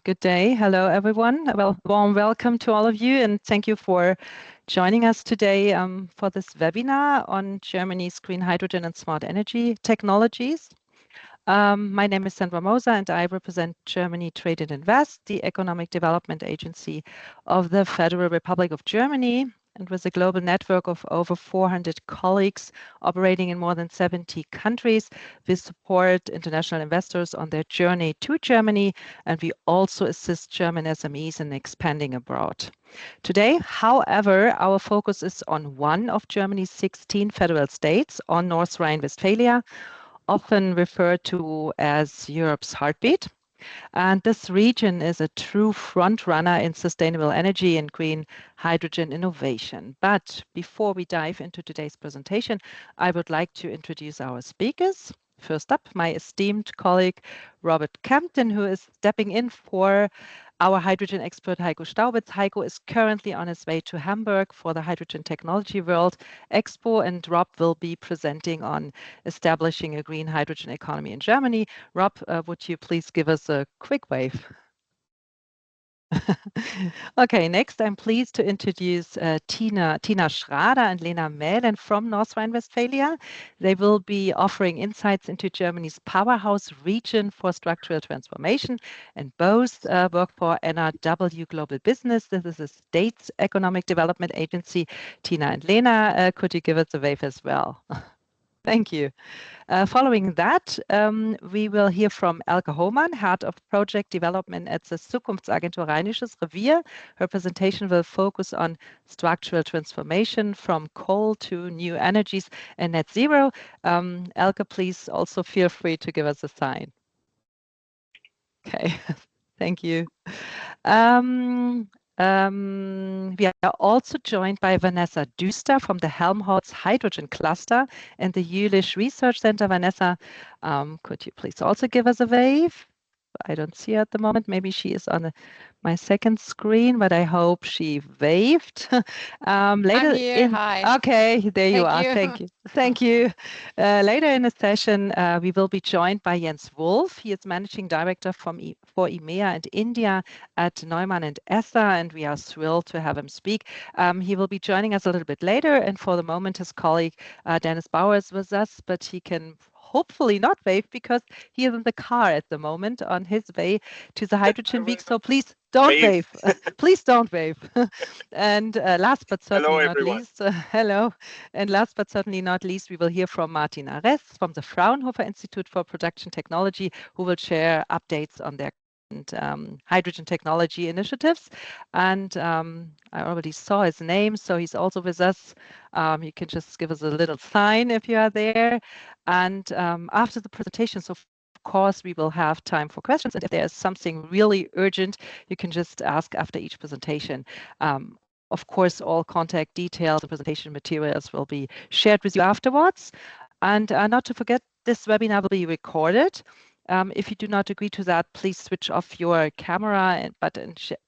Good day. Hello, everyone. Well, warm welcome to all of you, and thank you for joining us today for this webinar on Germany's green hydrogen and smart energy technologies. My name is Sandra Moser, and I represent Germany Trade and Invest, the economic development agency of the Federal Republic of Germany. And with a global network of over 400 colleagues operating in more than 70 countries, we support international investors on their journey to Germany, and we also assist German SMEs in expanding abroad. Today, however, our focus is on one of Germany's 16 federal states, on North Rhine Westphalia, often referred to as Europe's heartbeat. And this region is a true front runner in sustainable energy and green hydrogen innovation. But before we dive into today's presentation, I would like to introduce our speakers. First up, my esteemed colleague, Robert Campton, who is stepping in for our hydrogen expert, Heiko Staubitz. Heiko is currently on his way to Hamburg for the Hydrogen Technology World Expo, and Rob will be presenting on establishing a green hydrogen economy in Germany. Rob, would you please give us a quick wave? Okay, next I'm pleased to introduce Tina Schrader and Lena Mählen from North Rhine-Westphalia. They will be offering insights into Germany's powerhouse region for structural transformation, and both work for NRW Global Business. This is a state's economic development agency. Tina and Lena, could you give us a wave as well? Thank you. Following that, we will hear from Elke Hohmann, Head of Project Development at the Zukunftsagentur Rheinisches Revier. Her presentation will focus on structural transformation from coal to new energies and net zero. Elke, please also feel free to give us a sign. Okay, thank you. We are also joined by Vanessa Düster from the Helmholtz Hydrogen Cluster and the Jülich Research Center. Vanessa, could you please also give us a wave? I don't see her at the moment. Maybe she is on my second screen, but I hope she waved. Later I'm here. Hi. Okay, there you are. You. Thank you. Thank you. Later in the session, we will be joined by Jens Wolf. He is Managing Director for EMEA and India at Neumann and Esser, and we are thrilled to have him speak. He will be joining us a little bit later, and for the moment, his colleague Dennis Bauer is with us, but he can hopefully not wave because he is in the car at the moment on his way to the Hydrogen Week. So please don't wave. Please don't wave. And last but certainly not least, hello. And last but certainly not least, we will hear from Martin Ares from the Fraunhofer Institute for Production Technology, who will share updates on their hydrogen technology initiatives. And I already saw his name, so he's also with us. You can just give us a little sign if you are there. And after the presentation, so of course, we will have time for questions. And if there's something really urgent, you can just ask after each presentation. Of course, all contact details and presentation materials will be shared with you afterwards. And not to forget, this webinar will be recorded. If you do not agree to that, please switch off your camera. But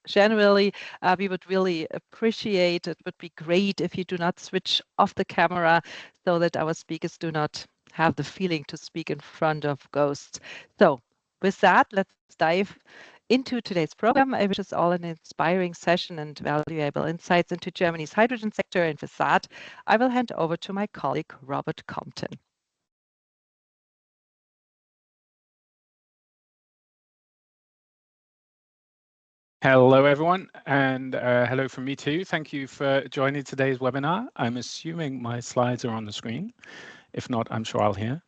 generally, we would really appreciate, it would be great if you do not switch off the camera so that our speakers do not have the feeling to speak in front of ghosts. So with that, let's dive into today's program, which is all an inspiring session and valuable insights into Germany's hydrogen sector. And with that, I will hand over to my colleague, Robert Compton. Hello, everyone, and hello from me too. Thank you for joining today's webinar. I'm assuming my slides are on the screen. If not, I'm sure I'll hear.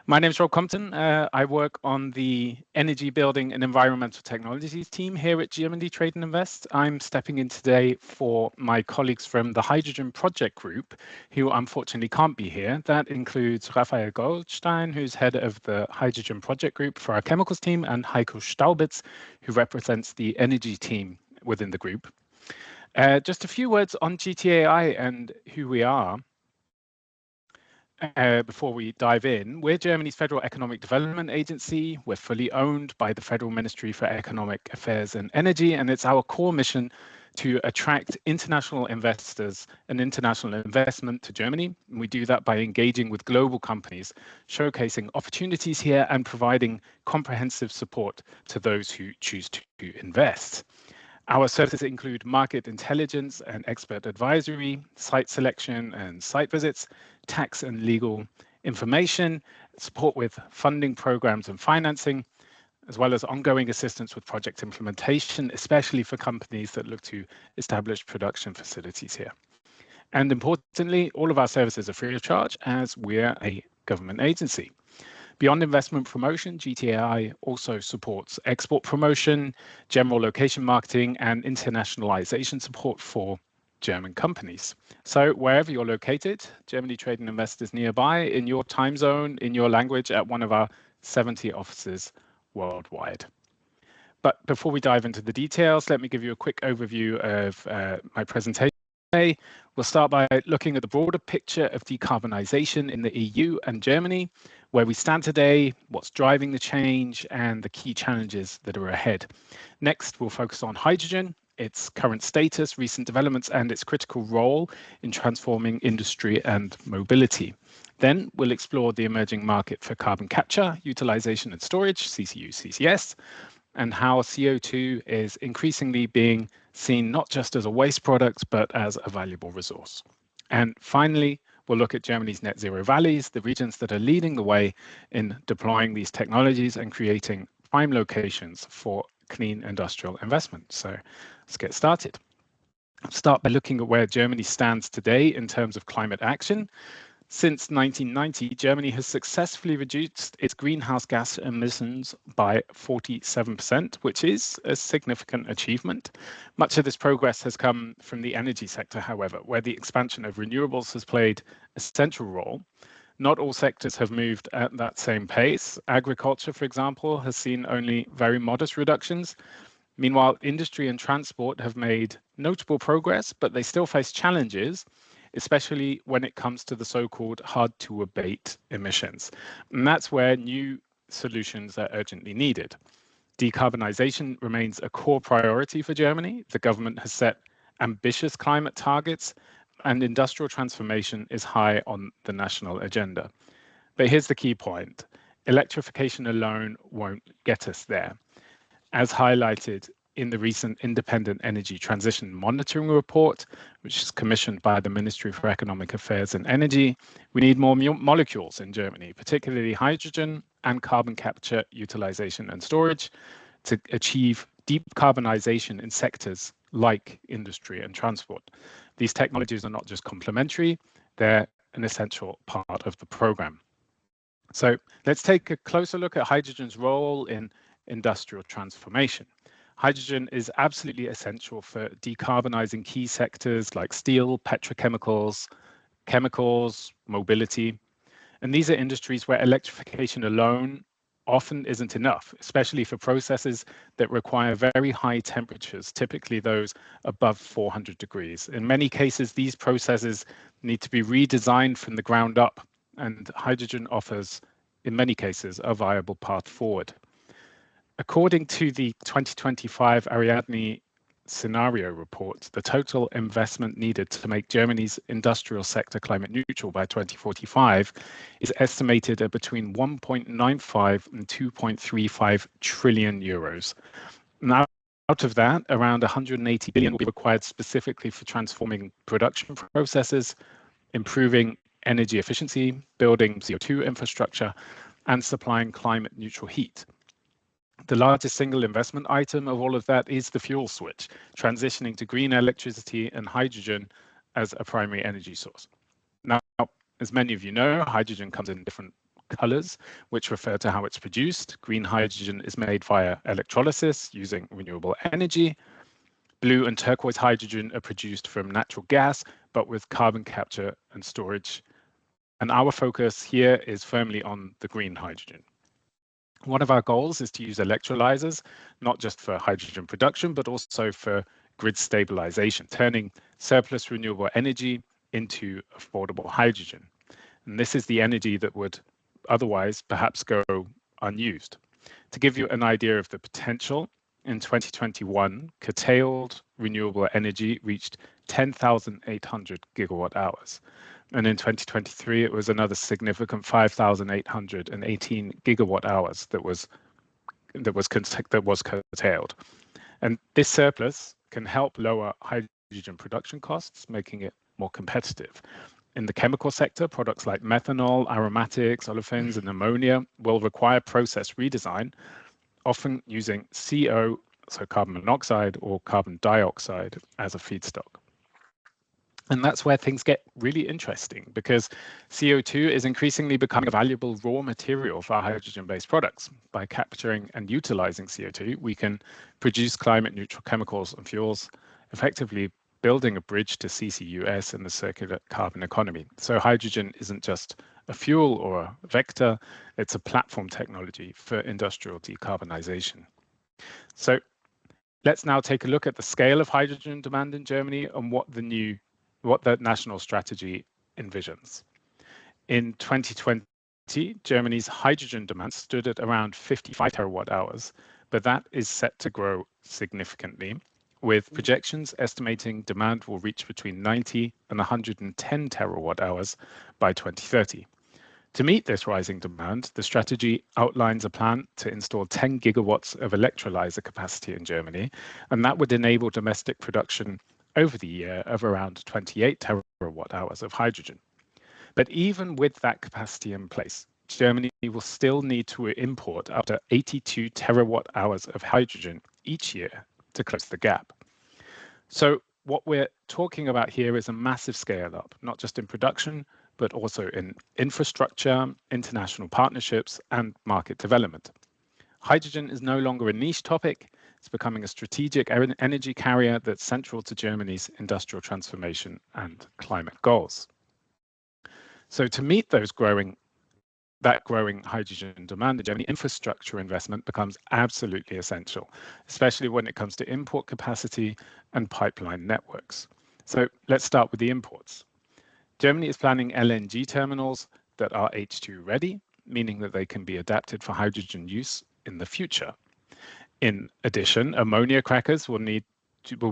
My name is Rob Compton. I work on the Energy Building and Environmental Technologies team here at Germany Trade and Invest. I'm stepping in today for my colleagues from the Hydrogen Project Group, who unfortunately can't be here. That includes Raphael Goldstein, who's head of the Hydrogen Project Group for our chemicals team, and Heiko Staubitz, who represents the energy team within the group. Just a few words on GTAI and who we are. before we dive in, we're Germany's Federal Economic Development Agency. We're fully owned by the Federal Ministry for Economic Affairs and Energy, and it's our core mission to attract international investors and international investment to Germany. And we do that by engaging with global companies, showcasing opportunities here and providing comprehensive support to those who choose to invest. Our services include market intelligence and expert advisory, site selection and site visits, tax and legal information, support with funding programs and financing, as well as ongoing assistance with project implementation, especially for companies that look to establish production facilities here. And importantly, all of our services are free of charge as we're a government agency. Beyond investment promotion, GTAI also supports export promotion, general location marketing, and internationalization support for German companies. So wherever you're located, Germany Trade and Invest is nearby, in your time zone, in your language, at one of our 70 offices worldwide. But before we dive into the details, let me give you a quick overview of my presentation today. We'll start by looking at the broader picture of decarbonisation in the EU and Germany, where we stand today, what's driving the change, and the key challenges that are ahead. Next, we'll focus on hydrogen, its current status, recent developments, and its critical role in transforming industry and mobility. Then we'll explore the emerging market for carbon capture, utilization and storage, CCU, CCS, and how CO2 is increasingly being seen not just as a waste product, but as a valuable resource. And finally, we'll look at Germany's net zero valleys, the regions that are leading the way in deploying these technologies and creating prime locations for clean industrial investment. So let's get started. I'll start by looking at where Germany stands today in terms of climate action. Since 1990, Germany has successfully reduced its greenhouse gas emissions by 47%, which is a significant achievement. Much of this progress has come from the energy sector, however, where the expansion of renewables has played a central role. Not all sectors have moved at that same pace. Agriculture, for example, has seen only very modest reductions. Meanwhile, industry and transport have made notable progress, but they still face challenges, especially when it comes to the so-called hard-to-abate emissions. And that's where new solutions are urgently needed. Decarbonisation remains a core priority for Germany. The government has set ambitious climate targets, and industrial transformation is high on the national agenda. But here's the key point. Electrification alone won't get us there. As highlighted in the recent Independent Energy Transition Monitoring Report, which is commissioned by the Ministry for Economic Affairs and Energy, we need more molecules in Germany, particularly hydrogen and carbon capture, utilization and storage, to achieve decarbonization in sectors like industry and transport. These technologies are not just complementary, they're an essential part of the program. So let's take a closer look at hydrogen's role in industrial transformation. Hydrogen is absolutely essential for decarbonizing key sectors like steel, petrochemicals, chemicals, mobility. And these are industries where electrification alone often isn't enough, especially for processes that require very high temperatures, typically those above 400 degrees. In many cases, these processes need to be redesigned from the ground up, and hydrogen offers, in many cases, a viable path forward. According to the 2025 Ariadne scenario report, the total investment needed to make Germany's industrial sector climate neutral by 2045 is estimated at between 1.95 and 2.35 trillion euros. Now, out of that, around 180 billion will be required specifically for transforming production processes, improving energy efficiency, building CO2 infrastructure, and supplying climate neutral heat. The largest single investment item of all of that is the fuel switch, transitioning to green electricity and hydrogen as a primary energy source. Now, as many of you know, hydrogen comes in different colors, which refer to how it's produced. Green hydrogen is made via electrolysis using renewable energy. Blue and turquoise hydrogen are produced from natural gas, but with carbon capture and storage. And our focus here is firmly on the green hydrogen. One of our goals is to use electrolyzers, not just for hydrogen production, but also for grid stabilization, turning surplus renewable energy into affordable hydrogen. And this is the energy that would otherwise perhaps go unused. To give you an idea of the potential, in 2021, curtailed renewable energy reached 10,800 gigawatt hours. And in 2023, it was another significant 5,818 gigawatt hours that was curtailed. And this surplus can help lower hydrogen production costs, making it more competitive. In the chemical sector, products like methanol, aromatics, olefins, and ammonia will require process redesign, often using CO, so carbon monoxide, or carbon dioxide as a feedstock. And that's where things get really interesting, because CO2 is increasingly becoming a valuable raw material for hydrogen-based products. By capturing and utilizing CO2, we can produce climate-neutral chemicals and fuels, effectively building a bridge to CCUS and the circular carbon economy. So hydrogen isn't just a fuel or a vector, it's a platform technology for industrial decarbonization. So let's now take a look at the scale of hydrogen demand in Germany and what the national strategy envisions. In 2020, Germany's hydrogen demand stood at around 55 terawatt hours, but that is set to grow significantly, with projections estimating demand will reach between 90 and 110 terawatt hours by 2030. To meet this rising demand, the strategy outlines a plan to install 10 gigawatts of electrolyzer capacity in Germany, and that would enable domestic production over the year of around 28 terawatt hours of hydrogen. But even with that capacity in place, Germany will still need to import up to 82 terawatt hours of hydrogen each year to close the gap. So what we're talking about here is a massive scale up, not just in production, but also in infrastructure, international partnerships, and market development. Hydrogen is no longer a niche topic. It's becoming a strategic energy carrier that's central to Germany's industrial transformation and climate goals. So to meet that growing hydrogen demand in Germany, infrastructure investment becomes absolutely essential, especially when it comes to import capacity and pipeline networks. So let's start with the imports. Germany is planning LNG terminals that are H2 ready, meaning that they can be adapted for hydrogen use in the future. In addition, ammonia crackers will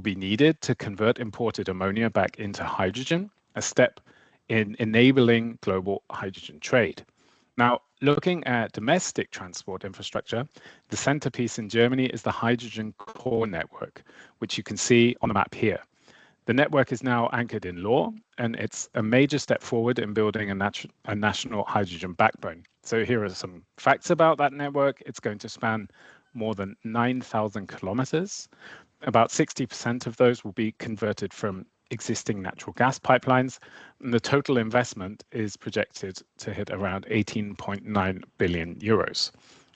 be needed to convert imported ammonia back into hydrogen, a step in enabling global hydrogen trade. Now, looking at domestic transport infrastructure, the centerpiece in Germany is the hydrogen core network, which you can see on the map here. The network is now anchored in law, and it's a major step forward in building a national hydrogen backbone. So here are some facts about that network. It's going to span more than 9,000 kilometers. About 60% of those will be converted from existing natural gas pipelines, and the total investment is projected to hit around 18.9 billion euros.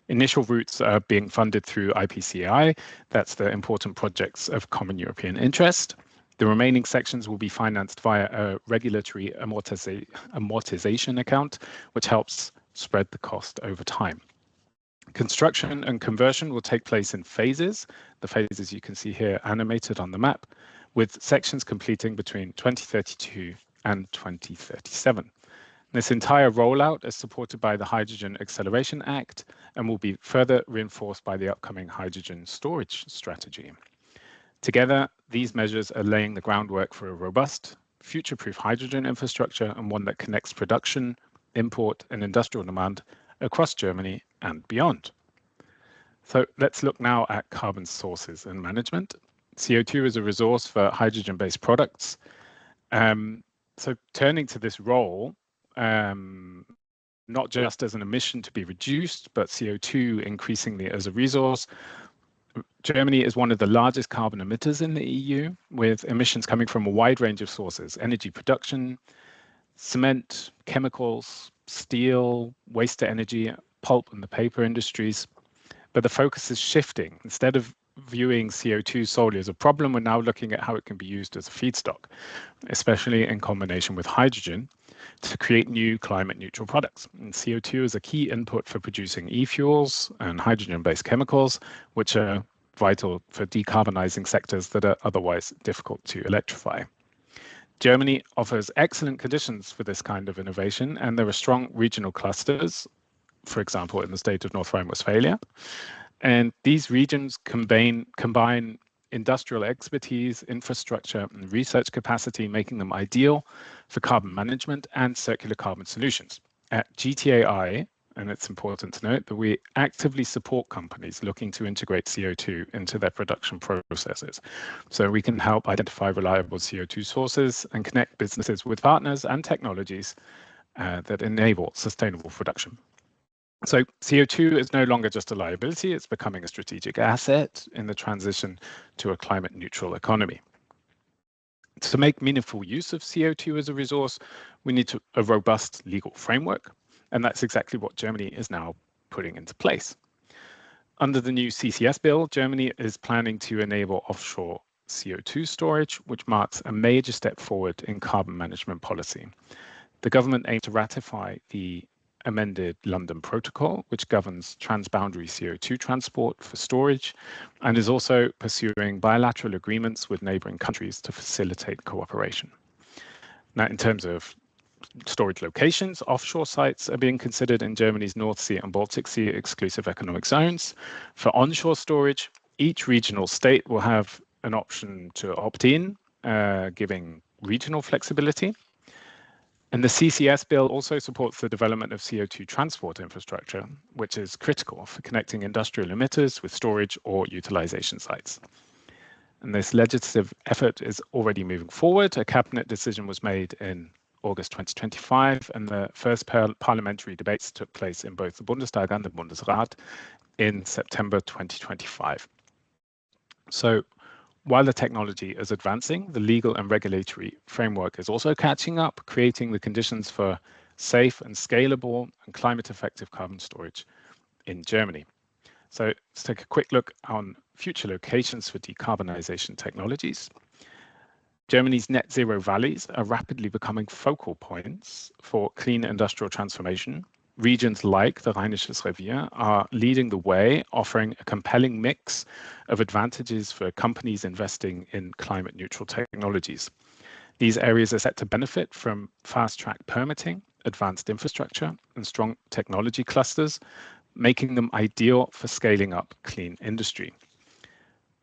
Initial routes are being funded through IPCEI, that's the important projects of common European interest. The remaining sections will be financed via a regulatory amortization account, which helps spread the cost over time. Construction and conversion will take place in phases, the phases you can see here animated on the map, with sections completing between 2032 and 2037. This entire rollout is supported by the Hydrogen Acceleration Act and will be further reinforced by the upcoming hydrogen storage strategy. Together, these measures are laying the groundwork for a robust, future-proof hydrogen infrastructure and one that connects production, import, and industrial demand across Germany and beyond. So let's look now at carbon sources and management. CO2 is a resource for hydrogen-based products. So turning to this role, not just as an emission to be reduced, but CO2 increasingly as a resource, Germany is one of the largest carbon emitters in the EU, with emissions coming from a wide range of sources: energy production, cement, chemicals, steel, waste to energy, pulp and the paper industries. But the focus is shifting. Instead of viewing CO2 solely as a problem, we're now looking at how it can be used as a feedstock, especially in combination with hydrogen, to create new climate neutral products. And CO2 is a key input for producing e-fuels and hydrogen-based chemicals, which are vital for decarbonizing sectors that are otherwise difficult to electrify. Germany offers excellent conditions for this kind of innovation, and there are strong regional clusters, for example, in the state of North Rhine Westphalia. And these regions combine industrial expertise, infrastructure, and research capacity, making them ideal for carbon management and circular carbon solutions. At GTAI, and it's important to note that we actively support companies looking to integrate CO2 into their production processes. So we can help identify reliable CO2 sources and connect businesses with partners and technologies that enable sustainable production. So CO2 is no longer just a liability, it's becoming a strategic asset in the transition to a climate neutral economy. To make meaningful use of CO2 as a resource, we need a robust legal framework, and that's exactly what Germany is now putting into place. Under the new CCS bill, Germany is planning to enable offshore CO2 storage, which marks a major step forward in carbon management policy. The government aims to ratify the amended London Protocol, which governs transboundary CO2 transport for storage, and is also pursuing bilateral agreements with neighboring countries to facilitate cooperation. Now, in terms of storage locations, offshore sites are being considered in Germany's North Sea and Baltic Sea exclusive economic zones. For onshore storage, each regional state will have an option to opt in, giving regional flexibility. And the CCS bill also supports the development of CO2 transport infrastructure, which is critical for connecting industrial emitters with storage or utilization sites. And this legislative effort is already moving forward. A cabinet decision was made in August 2025, and the first parliamentary debates took place in both the Bundestag and the Bundesrat in September 2025. So while the technology is advancing, the legal and regulatory framework is also catching up, creating the conditions for safe and scalable and climate-effective carbon storage in Germany. So let's take a quick look on future locations for decarbonisation technologies. Germany's net zero valleys are rapidly becoming focal points for clean industrial transformation. Regions like the Rheinisches Revier are leading the way, offering a compelling mix of advantages for companies investing in climate neutral technologies. These areas are set to benefit from fast-track permitting, advanced infrastructure, and strong technology clusters, making them ideal for scaling up clean industry.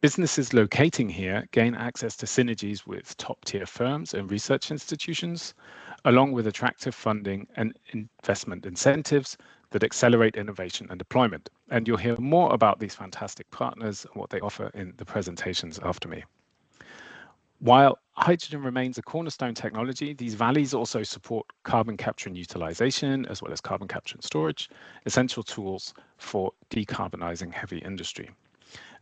Businesses locating here gain access to synergies with top-tier firms and research institutions, along with attractive funding and investment incentives that accelerate innovation and deployment. And you'll hear more about these fantastic partners and what they offer in the presentations after me. While hydrogen remains a cornerstone technology, these valleys also support carbon capture and utilization, as well as carbon capture and storage, essential tools for decarbonizing heavy industry.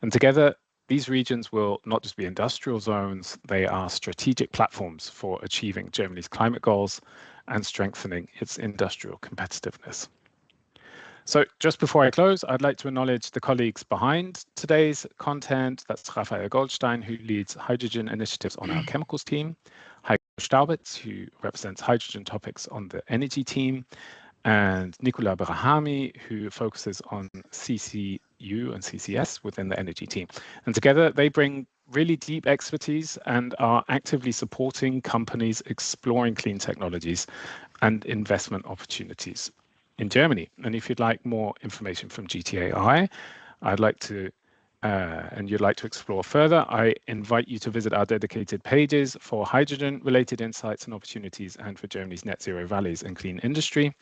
And together, these regions will not just be industrial zones, they are strategic platforms for achieving Germany's climate goals and strengthening its industrial competitiveness. So just before I close, I'd like to acknowledge the colleagues behind today's content. That's Raphael Goldstein, who leads hydrogen initiatives on our chemicals team, Heiko Staubitz, who represents hydrogen topics on the energy team, and Nicola Berahami, who focuses on CCU and CCS within the energy team. And together they bring really deep expertise and are actively supporting companies exploring clean technologies and investment opportunities in Germany. And if you'd like more information from GTAI, and you'd like to explore further, I invite you to visit our dedicated pages for hydrogen-related insights and opportunities and for Germany's net zero valleys and clean industry.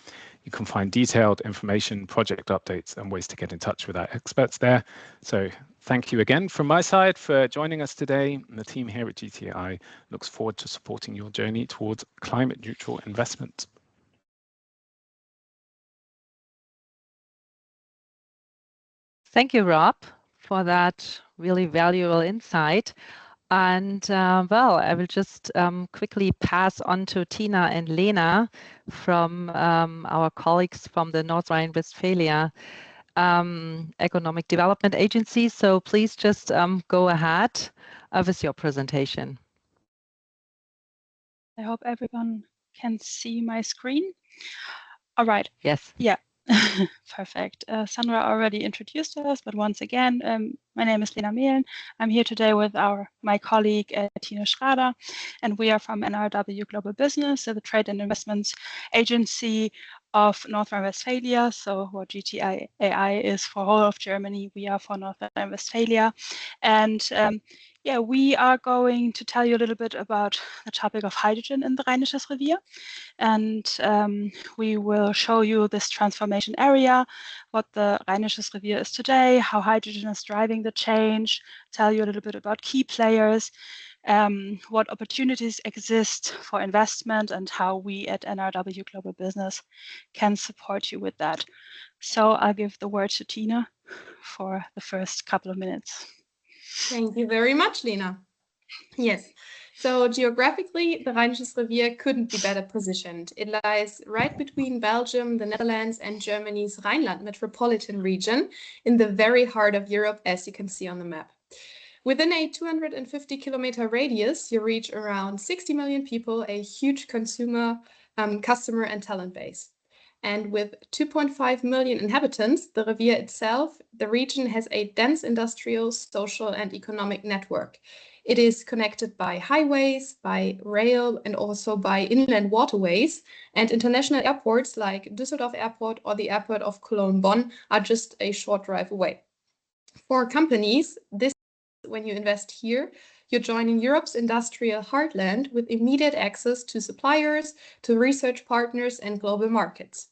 You can find detailed information, project updates, and ways to get in touch with our experts there. So thank you again from my side for joining us today. And the team here at GTAI looks forward to supporting your journey towards climate neutral investment. Thank you, Rob, for that really valuable insight. And well, I will just quickly pass on to Tina and Lena from our colleagues from the North Rhine Westphalia Economic Development Agency. So please just go ahead with your presentation. I hope everyone can see my screen. All right. Yes. Yeah. Perfect. Sandra already introduced us, but once again, my name is Lena Mehlen. I'm here today with my colleague Tina Schrader, and we are from NRW Global Business, the Trade and Investments Agency of North Rhine Westphalia. So what GTAI is for whole of Germany, we are for North Rhine Westphalia. And yeah, we are going to tell you a little bit about the topic of hydrogen in the Rheinisches Revier. And we will show you this transformation area, what the Rheinisches Revier is today, how hydrogen is driving the change, tell you a little bit about key players, what opportunities exist for investment, and how we at NRW Global Business can support you with that. So I'll give the word to Tina for the first couple of minutes. Thank you very much, Lena. Yes, so geographically, the Rheinisches Revier couldn't be better positioned. It lies right between Belgium, the Netherlands, and Germany's Rhineland metropolitan region in the very heart of Europe, as you can see on the map. Within a 250-kilometer radius, you reach around 60 million people, a huge customer and talent base. And with 2.5 million inhabitants, the Revier itself, the region has a dense industrial, social, and economic network. It is connected by highways, by rail, and also by inland waterways. And international airports like Düsseldorf Airport or the airport of Cologne-Bonn are just a short drive away. For companies, when you invest here, you're joining Europe's industrial heartland with immediate access to suppliers, to research partners, and global markets.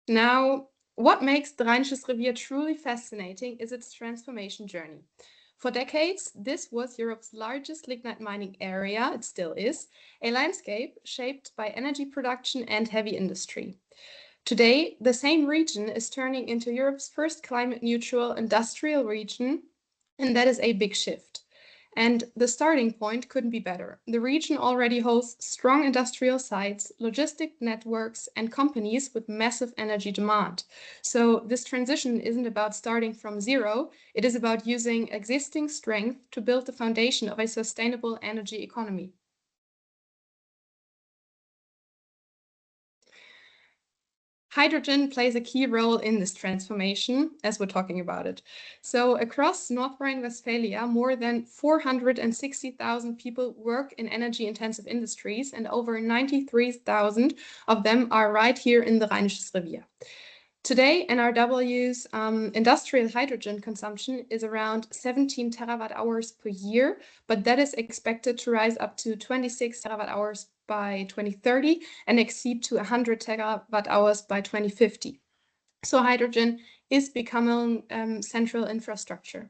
Now, what makes the Rheinisches Revier truly fascinating is its transformation journey. For decades, this was Europe's largest lignite mining area, it still is, a landscape shaped by energy production and heavy industry. Today, the same region is turning into Europe's first climate-neutral industrial region, and that is a big shift. And the starting point couldn't be better. The region already hosts strong industrial sites, logistic networks, and companies with massive energy demand. So this transition isn't about starting from zero, it is about using existing strength to build the foundation of a sustainable energy economy. Hydrogen plays a key role in this transformation, as we're talking about it. So across North Rhine Westphalia, more than 460,000 people work in energy-intensive industries, and over 93,000 of them are right here in the Rheinisches Revier. Today, NRW's industrial hydrogen consumption is around 17 terawatt hours per year, but that is expected to rise up to 26 terawatt hours by 2030 and exceed to 100 terawatt hours by 2050. So hydrogen is becoming central infrastructure.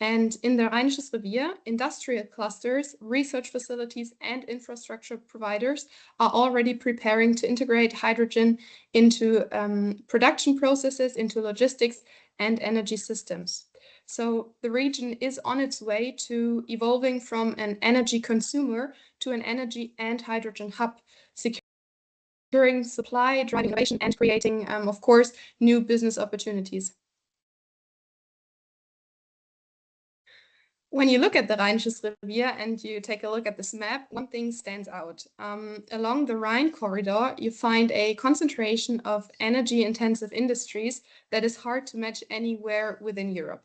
And in the Rheinisches Revier, industrial clusters, research facilities, and infrastructure providers are already preparing to integrate hydrogen into production processes, into logistics and energy systems. So the region is on its way to evolving from an energy consumer to an energy and hydrogen hub, securing supply, driving innovation, and creating, of course, new business opportunities. When you look at the Rheinisches Revier and you take a look at this map, one thing stands out. Along the Rhine corridor, you find a concentration of energy-intensive industries that is hard to match anywhere within Europe.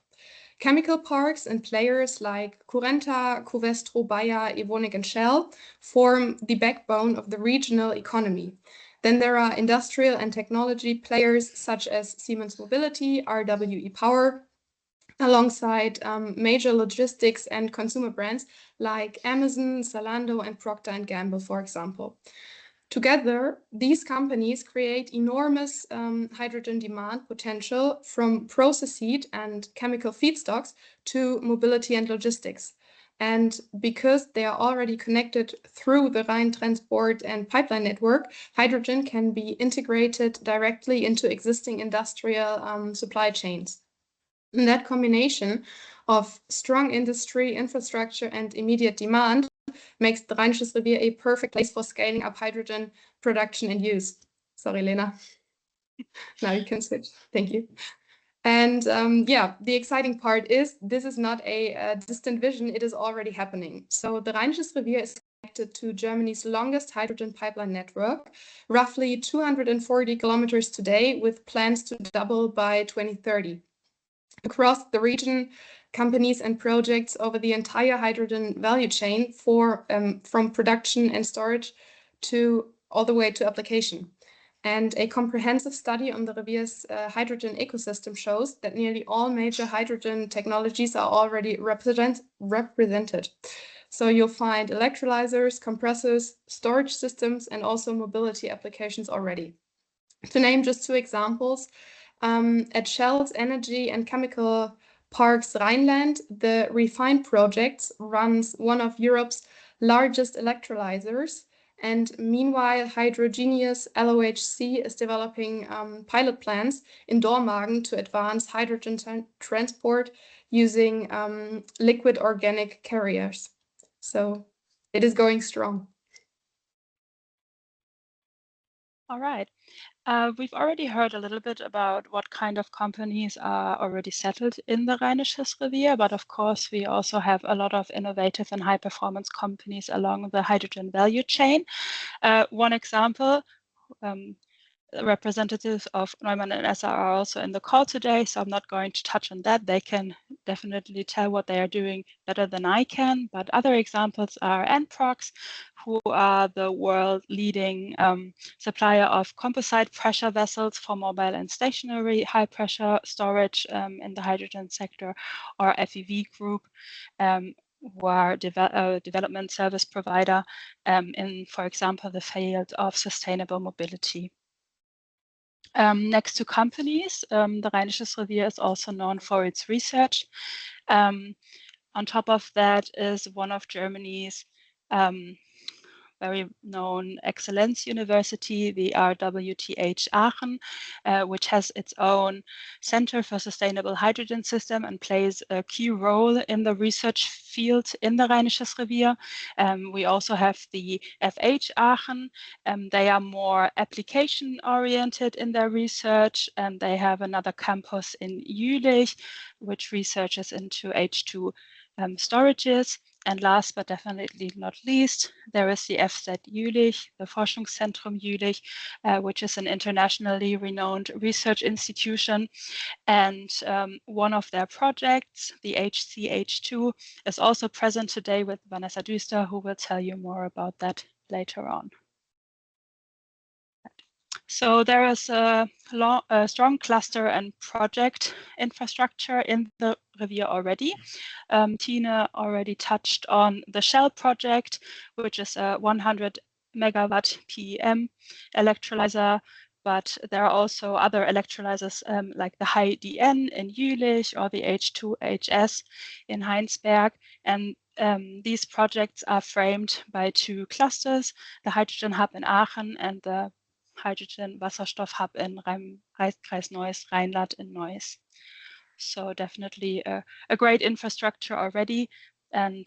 Chemical parks and players like Currenta, Covestro, Bayer, Evonik, and Shell form the backbone of the regional economy. Then there are industrial and technology players such as Siemens Mobility, RWE Power, alongside major logistics and consumer brands like Amazon, Zalando, and Procter & Gamble, for example. Together, these companies create enormous hydrogen demand potential from process heat and chemical feedstocks to mobility and logistics. And because they are already connected through the Rhine transport and pipeline network, hydrogen can be integrated directly into existing industrial supply chains. And that combination of strong industry, infrastructure, and immediate demand makes the Rheinisches Revier a perfect place for scaling up hydrogen production and use. Sorry, Lena. Now you can switch. Thank you. And yeah, the exciting part is this is not a distant vision. It is already happening. So the Rheinisches Revier is connected to Germany's longest hydrogen pipeline network, roughly 240 kilometers today, with plans to double by 2030. Across the region, companies and projects over the entire hydrogen value chain from production and storage to all the way to application. And a comprehensive study on the Revier's hydrogen ecosystem shows that nearly all major hydrogen technologies are already represented. So you'll find electrolyzers, compressors, storage systems, and also mobility applications already. To name just two examples, at Shell's energy and chemical parks Rhineland, the Refine project runs one of Europe's largest electrolyzers. And meanwhile, Hydrogenious LOHC is developing pilot plants in Dormagen to advance hydrogen transport using liquid organic carriers. So it is going strong. All right. We've already heard a little bit about what kind of companies are already settled in the Rheinisches Revier, but of course we also have a lot of innovative and high-performance companies along the hydrogen value chain. One example, representatives of Neumann and Esser are also in the call today, so I'm not going to touch on that. They can definitely tell what they are doing better than I can, but other examples are NPROXX, who are the world leading supplier of composite pressure vessels for mobile and stationary high pressure storage in the hydrogen sector, or FEV Group, who are development service provider in, for example, the field of sustainable mobility. Next to companies, the Rheinisches Revier is also known for its research. On top of that is one of Germany's very known excellence university, the RWTH Aachen, which has its own Center for Sustainable Hydrogen System and plays a key role in the research field in the Rheinisches Revier. We also have the FH Aachen. They are more application oriented in their research, and they have another campus in Jülich, which researches into H2 storages. And last but definitely not least, there is the FZ Jülich, the Forschungszentrum Jülich, which is an internationally renowned research institution. And one of their projects, the HCH2, is also present today with Vanessa Düster, who will tell you more about that later on. So there is a strong cluster and project infrastructure in the Revier already. Tina already touched on the Shell project, which is a 100 megawatt PEM electrolyzer, but there are also other electrolyzers like the High DN in Jülich or the H2HS in Heinsberg. And these projects are framed by two clusters, the Hydrogen Hub in Aachen and the Hydrogen Wasserstoff Hub in Kreis Neuss, Rheinland in Neuss. So definitely a great infrastructure already, and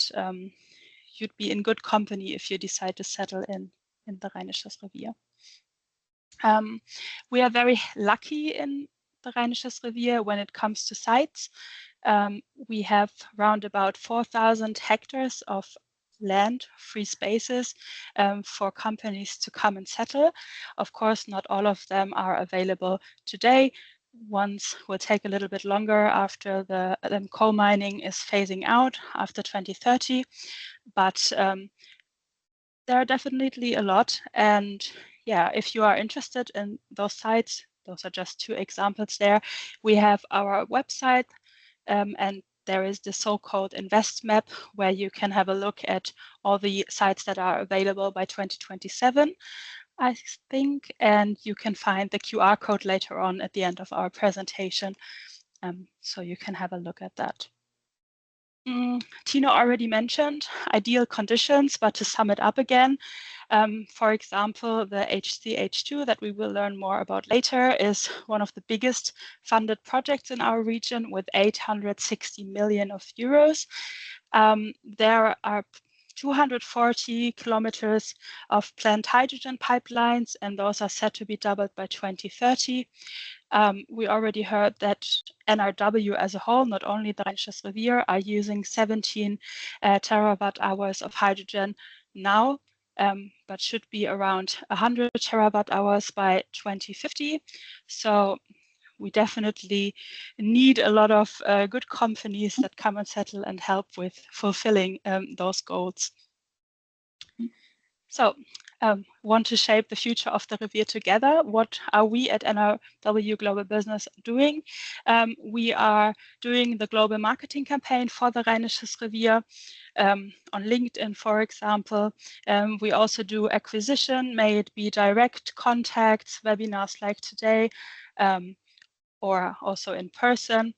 you'd be in good company if you decide to settle in the Rheinisches Revier. We are very lucky in the Rheinisches Revier when it comes to sites. We have around about 4,000 hectares of land, free spaces for companies to come and settle. Of course, not all of them are available today. Ones will take a little bit longer after the coal mining is phasing out after 2030, but there are definitely a lot. And yeah, if you are interested in those sites, those are just two examples there. We have our website and there is the so-called Invest Map, where you can have a look at all the sites that are available by 2027, I think, and you can find the QR code later on at the end of our presentation, so you can have a look at that. Tina already mentioned ideal conditions, but to sum it up again, for example, the HCH2 that we will learn more about later is one of the biggest funded projects in our region with 860 million euros. There are 240 kilometers of planned hydrogen pipelines, and those are set to be doubled by 2030. We already heard that NRW as a whole, not only the Rheinisches Revier, are using 17 terawatt hours of hydrogen now, but should be around 100 terawatt hours by 2050. So we definitely need a lot of good companies that come and settle and help with fulfilling those goals. So want to shape the future of the Revier together. What are we at NRW Global Business doing? We are doing the global marketing campaign for the Rheinisches Revier on LinkedIn, for example. We also do acquisition, may it be direct contacts, webinars like today, or also in person.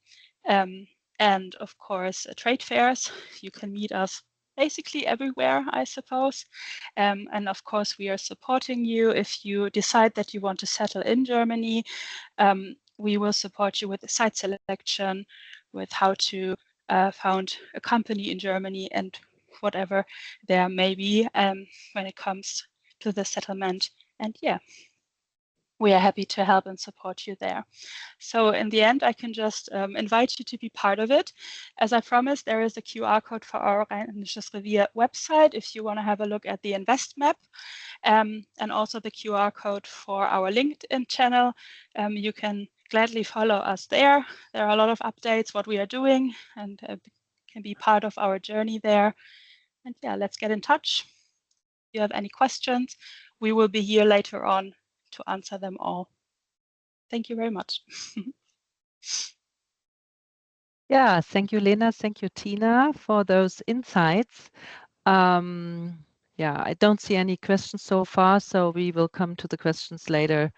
And of course, trade fairs. You can meet us basically everywhere, I suppose. And of course, we are supporting you if you decide that you want to settle in Germany. We will support you with the site selection, with how to found a company in Germany and whatever there may be when it comes to the settlement. And yeah, we are happy to help and support you there. So in the end, I can just invite you to be part of it. As I promised, there is a QR code for our Rheinisches Revier website if you want to have a look at the invest map, and also the QR code for our LinkedIn channel. You can gladly follow us there. There are a lot of updates, what we are doing, and can be part of our journey there. And yeah, let's get in touch. If you have any questions, we will be here later on to answer them all. Thank you very much. Yeah, thank you, Lena. Thank you, Tina, for those insights. Yeah, I don't see any questions so far, so we will come to the questions later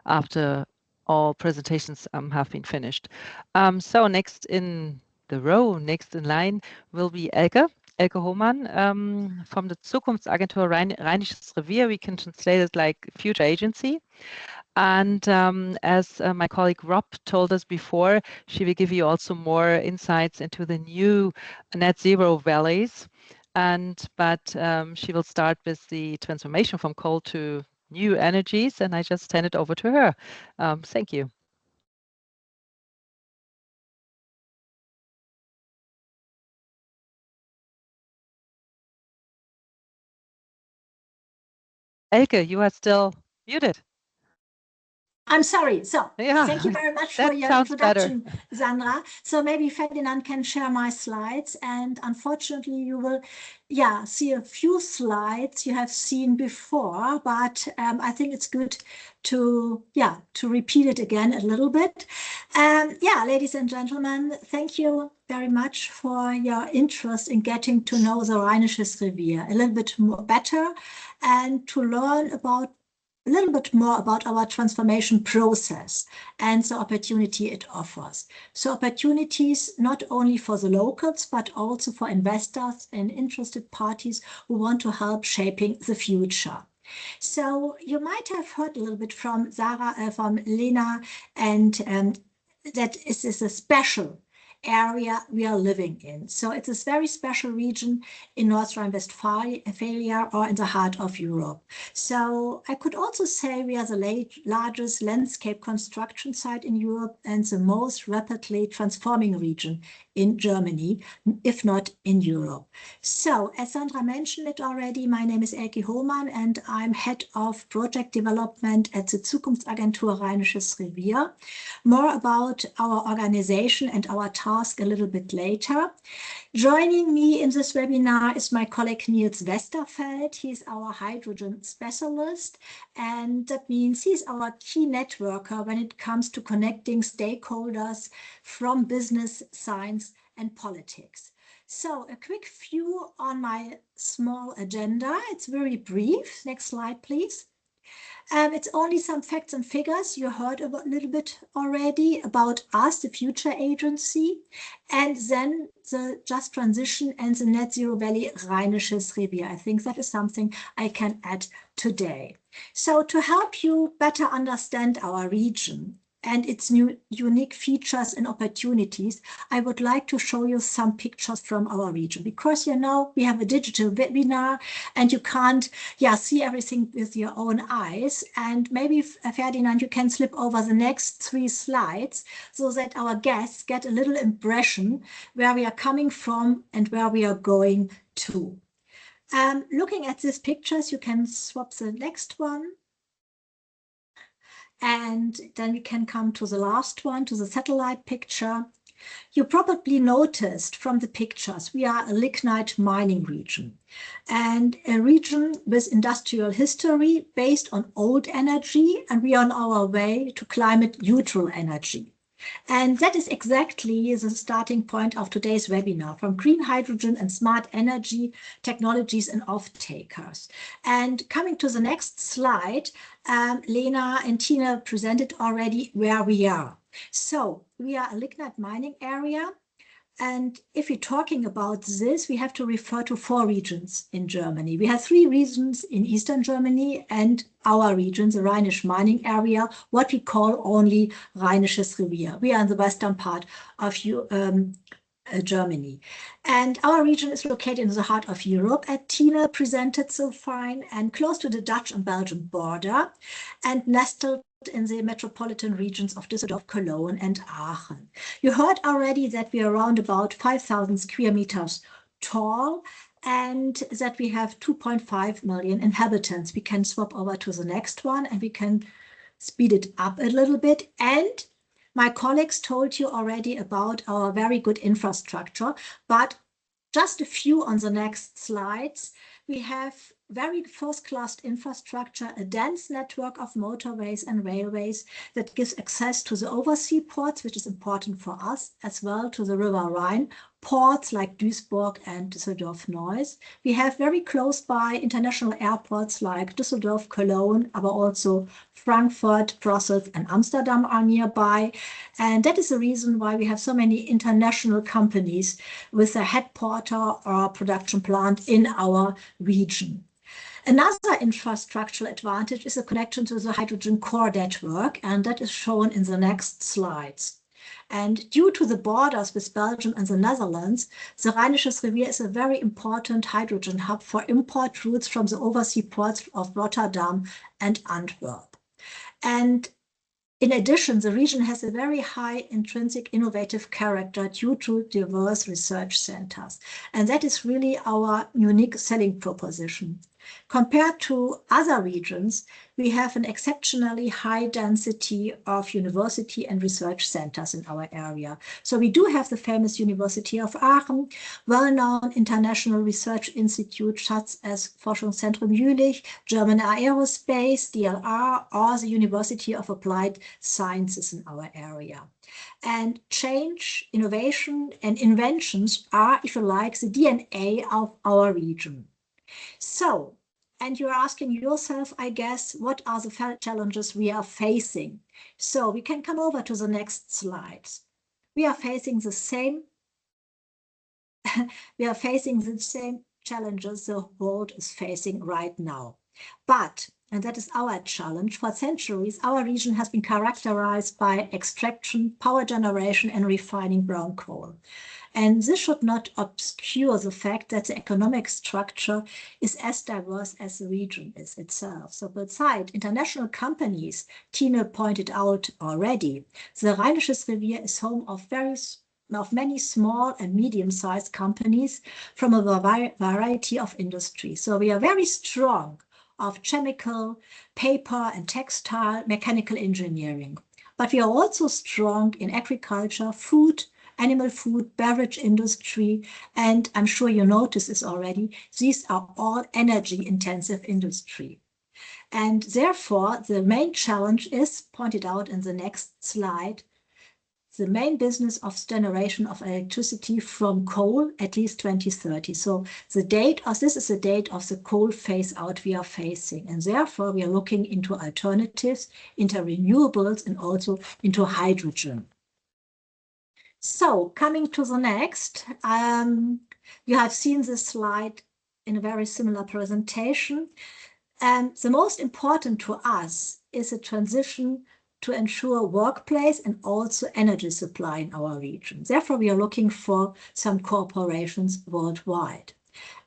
after all presentations have been finished. So next in the row, next in line will be Elke Hohmann from the Zukunftsagentur Rheinisches Revier. We can translate it like future agency. And as my colleague Rob told us before, she will give you also more insights into the new net zero valleys. But she will start with the transformation from coal to new energies, and I just hand it over to her. Thank you. Elke, you are still muted. I'm sorry. So yeah, thank you very much for your introduction, Sandra. So maybe Ferdinand can share my slides, and unfortunately you will see a few slides you have seen before, but I think it's good to repeat it again a little bit. Ladies and gentlemen, thank you very much for your interest in getting to know the Rheinisches Revier a little bit more better and to learn a little bit more about our transformation process and the opportunity it offers. So opportunities not only for the locals, but also for investors and interested parties who want to help shaping the future. So you might have heard a little bit from from Lena, and that is a special area we are living in. So it's a very special region in North Rhine Westphalia or in the heart of Europe. So I could also say we are the largest landscape construction site in Europe and the most rapidly transforming region in Germany, if not in Europe. So as Sandra mentioned it already, my name is Elke Hohmann and I'm head of project development at the Zukunftsagentur Rheinisches Revier. More about our organization and our task a little bit later. Joining me in this webinar is my colleague Niels Westerfeld. He's our hydrogen specialist, and that means he's our key networker when it comes to connecting stakeholders from business, science, and politics. So a quick view on my small agenda. It's very brief. Next slide, please. It's only some facts and figures. You heard a little bit already about us, the future agency, and then the just transition and the net zero valley Rheinisches Revier. I think that is something I can add today. So to help you better understand our region and its new unique features and opportunities, I would like to show you some pictures from our region, because you know we have a digital webinar and you can't see everything with your own eyes. And maybe Ferdinand, you can slip over the next 3 slides so that our guests get a little impression where we are coming from and where we are going to. Looking at these pictures, you can swap the next one. And then we can come to the last one, to the satellite picture. You probably noticed from the pictures, we are a lignite mining region and a region with industrial history based on old energy, and we are on our way to climate neutral energy. And that is exactly the starting point of today's webinar, from green hydrogen and smart energy technologies and off-takers. And coming to the next slide, Lena and Tina presented already where we are. So we are a lignite mining area. And if we're talking about this, we have to refer to 4 regions in Germany. We have 3 regions in Eastern Germany and our region, the Rhinish mining area, what we call only Rheinisches Revier. We are in the western part of Germany. And our region is located in the heart of Europe, as Tina presented so fine, and close to the Dutch and Belgian border, and nestled in the metropolitan regions of Düsseldorf, Cologne, and Aachen. You heard already that we are around about 5,000 square meters tall and that we have 2.5 million inhabitants. We can swap over to the next one and we can speed it up a little bit. And my colleagues told you already about our very good infrastructure, but just a few on the next slides. We have very first-class infrastructure, a dense network of motorways and railways that gives access to the overseas ports, which is important for us, as well to the River Rhine ports like Duisburg and Düsseldorf-Neuss. We have very close by international airports like Düsseldorf, Cologne, but also Frankfurt, Brussels, and Amsterdam are nearby. And that is the reason why we have so many international companies with a headquarter or production plant in our region. Another infrastructural advantage is a connection to the hydrogen core network, and that is shown in the next slides. And due to the borders with Belgium and the Netherlands, the Rheinisches Revier is a very important hydrogen hub for import routes from the overseas ports of Rotterdam and Antwerp. And in addition, the region has a very high intrinsic innovative character due to diverse research centers. And that is really our unique selling proposition. Compared to other regions, we have an exceptionally high density of university and research centers in our area. So we do have the famous University of Aachen, well-known international research institutes such as Forschungszentrum Jülich, German Aerospace, DLR, or the University of Applied Sciences in our area. And change, innovation, and inventions are, if you like, the DNA of our region. So, and you're asking yourself, I guess, what are the challenges we are facing? So we can come over to the next slides. We are facing the same challenges the world is facing right now. But, and that is our challenge, for centuries, our region has been characterized by extraction, power generation, and refining brown coal. And this should not obscure the fact that the economic structure is as diverse as the region is itself. So beside international companies, Tina pointed out already, the Rheinisches Revier is home of many small and medium-sized companies from a variety of industries. So we are very strong of chemical, paper and textile, mechanical engineering. But we are also strong in agriculture, food, animal food, beverage industry, and I'm sure you noticed this already, these are all energy-intensive industry. And therefore, the main challenge is, pointed out in the next slide, the main business of generation of electricity from coal, at least 2030. So this is the date of the coal phase out we are facing. And therefore, we are looking into alternatives, into renewables, and also into hydrogen. So coming to the next, you have seen this slide in a very similar presentation. The most important to us is a transition to ensure workplace and also energy supply in our region. Therefore, we are looking for some corporations worldwide.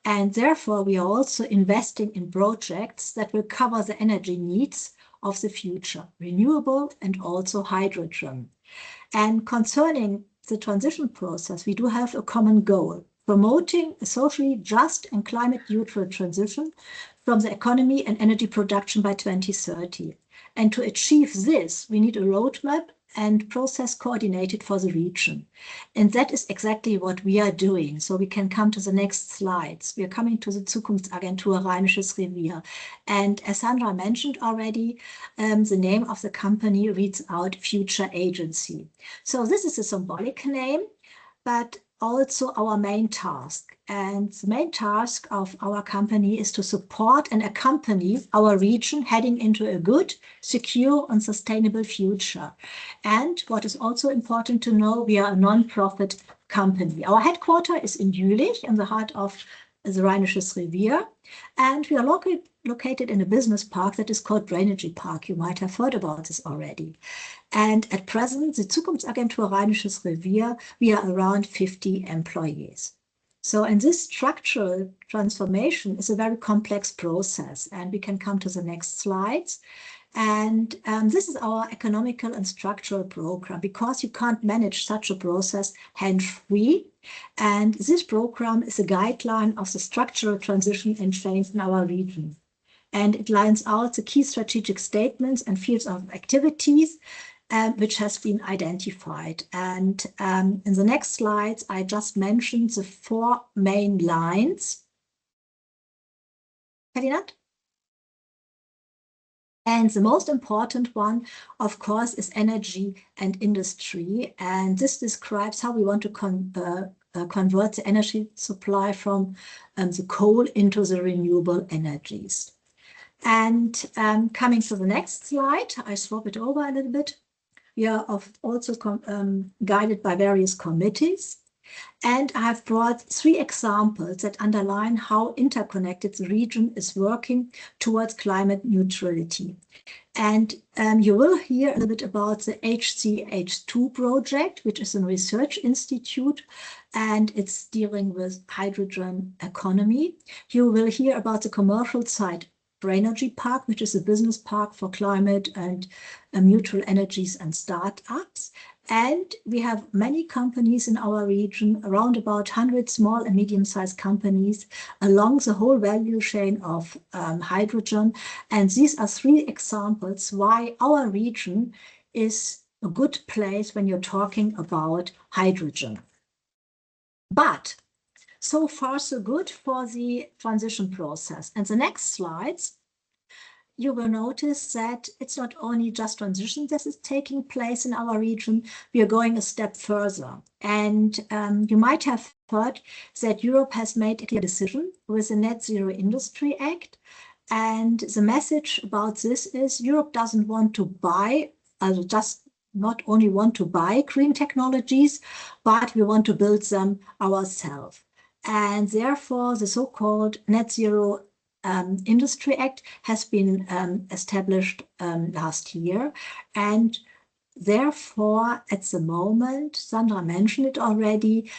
And therefore, we are also investing in projects that will cover the energy needs of the future, renewable and also hydrogen. And concerning the transition process, we do have a common goal. promoting a socially just and climate-neutral transition from the economy and energy production by 2030. And to achieve this, we need a roadmap and process coordinated for the region. And that is exactly what we are doing. So we can come to the next slides. We are coming to the Zukunftsagentur Rheinisches Revier. And as Sandra mentioned already, the name of the company reads out Future Agency. So this is a symbolic name, but also our main task. And the main task of our company is to support and accompany our region heading into a good, secure, and sustainable future. And what is also important to know, we are a non-profit company. Our headquarters is in Jülich, in the heart of the Rheinisches Revier, and we are located in a business park that is called Rheinisches Park. You might have heard about this already. And at present, the Zukunftsagentur Rheinisches Revier, we are around 50 employees. So, and this structural transformation is a very complex process, and we can come to the next slides. And this is our economical and structural program, because you can't manage such a process hands-free. And this program is a guideline of the structural transition and change in our region. And it lines out the key strategic statements and fields of activities which has been identified. And in the next slides, I just mentioned the 4 main lines. Ferdinand? And the most important one, of course, is energy and industry. And this describes how we want to convert the energy supply from the coal into the renewable energies. And coming to the next slide, I swap it over a little bit. We are also guided by various committees. And I have brought 3 examples that underline how interconnected the region is working towards climate neutrality. And you will hear a little bit about the HCH2 project, which is a research institute, and it's dealing with hydrogen economy. You will hear about the commercial side Rheinisches Park, which is a business park for climate and neutral energies and startups. And we have many companies in our region, around about 100 small and medium-sized companies along the whole value chain of hydrogen. And these are 3 examples why our region is a good place when you're talking about hydrogen. But so far, so good for the transition process. And the next slides, you will notice that it's not only just transition that is taking place in our region, we are going a step further. And you might have heard that Europe has made a clear decision with the Net Zero Industry Act. And the message about this is Europe doesn't want to buy, not only want to buy green technologies, but we want to build them ourselves. And therefore, the so-called Net Zero Industry Act has been established last year. And therefore, at the moment, Sandra mentioned it already,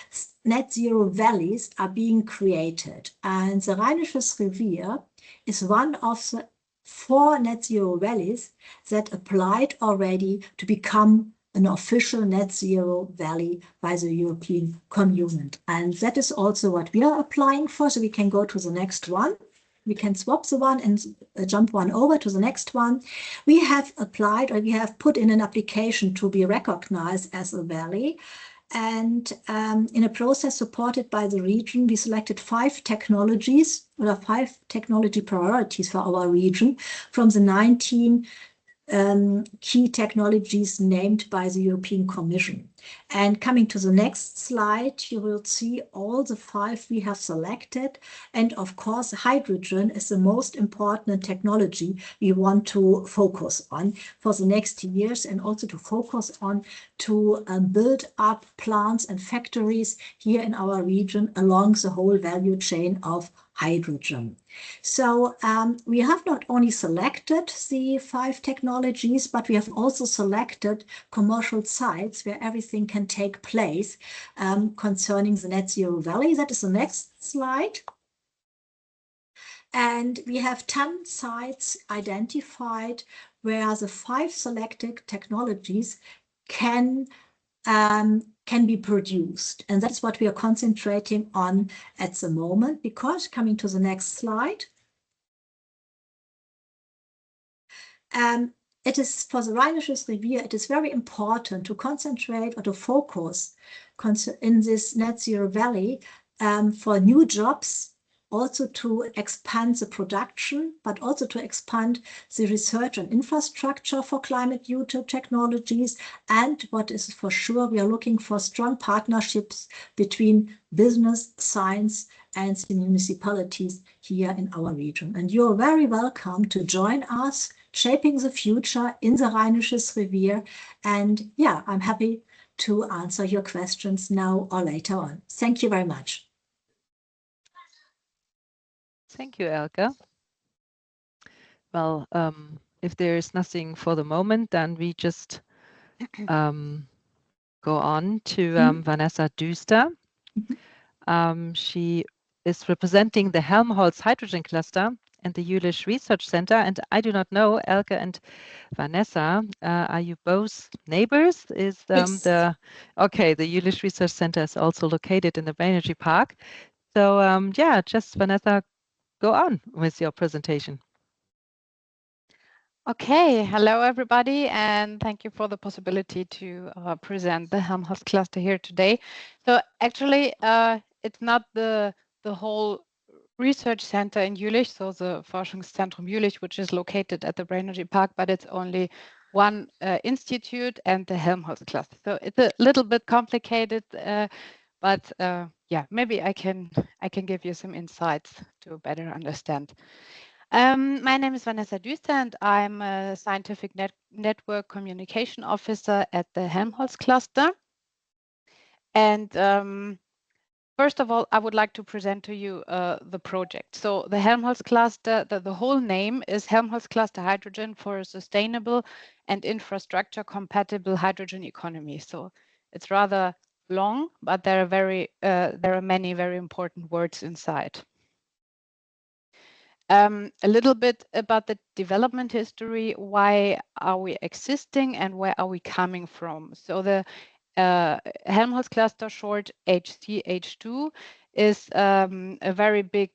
net zero valleys are being created. And the Rheinisches Revier is one of the 4 net zero valleys that applied already to become an official net zero valley by the European Commission. And that is also what we are applying for. So we can go to the next one. We can swap the one and jump one over to the next one. We have applied, or we have put in an application to be recognized as a valley. And in a process supported by the region, we selected 5 technologies, or 5 technology priorities for our region from the 19 key technologies named by the European Commission. And coming to the next slide, you will see all the 5 we have selected. And of course, hydrogen is the most important technology we want to focus on for the next years, and also to focus on to build up plants and factories here in our region along the whole value chain of hydrogen. So we have not only selected the 5 technologies, but we have also selected commercial sites where everything can take place concerning the Net Zero Valley. That is the next slide. And we have 10 sites identified where the 5 selected technologies can can be produced. And that's what we are concentrating on at the moment, because coming to the next slide, it is for the Rheinisches Revier, it is very important to concentrate or to focus in this net zero valley for new jobs, also to expand the production, but also to expand the research and infrastructure for climate neutral technologies. And what is for sure, we are looking for strong partnerships between business, science, and the municipalities here in our region. And you're very welcome to join us shaping the future in the Rheinisches Revier. And yeah, I'm happy to answer your questions now or later on. Thank you very much. Thank you, Elke. Well, if there is nothing for the moment, then we just go on to Vanessa Düster. She is representing the Helmholtz Hydrogen Cluster and the Jülich Research Center. And I do not know, Elke and Vanessa, are you both neighbors? Is Yes. the Jülich Research Center is also located in the Energy Park. So yeah, just Vanessa, go on with your presentation. Okay, hello everybody, and thank you for the possibility to present the Helmholtz cluster here today. So actually, it's not the whole research center in Jülich, so the Forschungszentrum Jülich, which is located at the Energy Park, but it's only one institute and the Helmholtz cluster. So it's a little bit complicated, but yeah, maybe I can give you some insights to better understand. My name is Vanessa Düster, and I'm a scientific network communication officer at the Helmholtz cluster. And first of all, I would like to present to you the project. So the Helmholtz cluster, the whole name is Helmholtz Cluster Hydrogen for a Sustainable and Infrastructure Compatible Hydrogen Economy. So it's rather long, but there are many very important words inside. A little bit about the development history. Why are we existing and where are we coming from? So the Helmholtz cluster, short HCH2, is a very big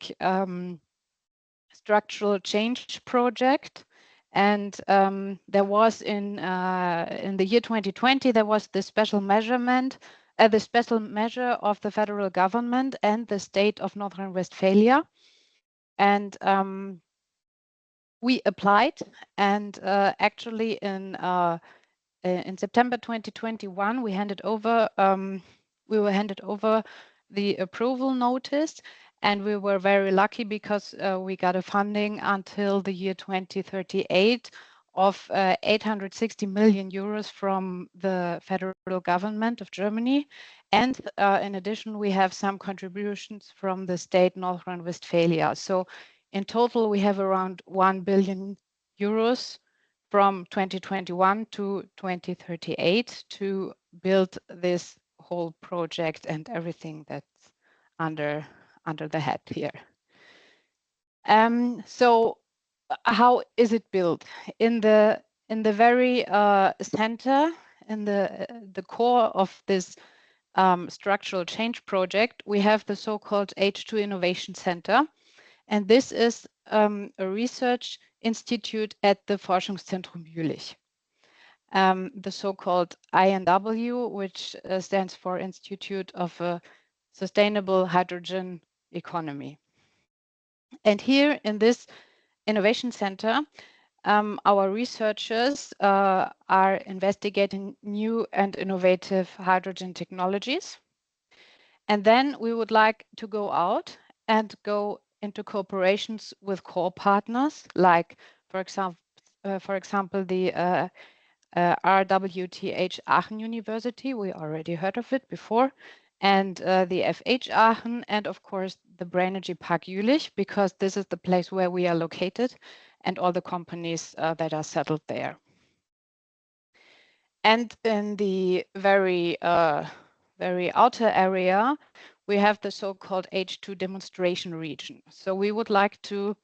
structural change project. And there was in the year 2020, there was the special measurement, the special measure of the federal government and the state of North Rhine Westphalia. And we applied, and actually in September 2021, we were handed over the approval notice, and we were very lucky because we got a funding until the year 2038 of 860 million euros from the federal government of Germany. And in addition, we have some contributions from the state North Rhine Westphalia. So in total, we have around 1 billion euros from 2021 to 2038 to build this whole project and everything that's under the head here. So how is it built? In the very center, in the core of this structural change project, we have the so-called H2 Innovation Center. And this is a research institute at the Forschungszentrum Jülich. The so-called INW, which stands for Institute of a Sustainable Hydrogen Economy. And here in this innovation center, our researchers are investigating new and innovative hydrogen technologies. And then we would like to go out and go into cooperations with core partners, like, for example, the RWTH Aachen University. We already heard of it before. And the FH Aachen, and of course the Energy Park Jülich, because this is the place where we are located, and all the companies that are settled there. And in the very outer area, we have the so-called H2 demonstration region. So we would like to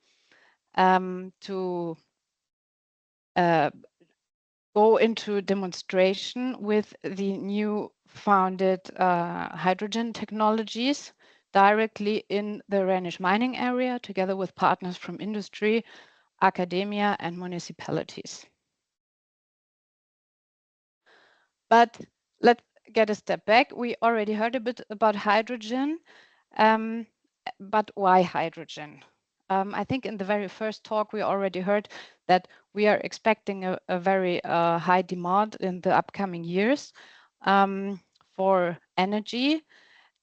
go into demonstration with the new founded hydrogen technologies directly in the Rhenish mining area, together with partners from industry, academia, and municipalities. But let's get a step back. We already heard a bit about hydrogen, but why hydrogen? I think in the very first talk, we already heard that we are expecting a very high demand in the upcoming years for energy.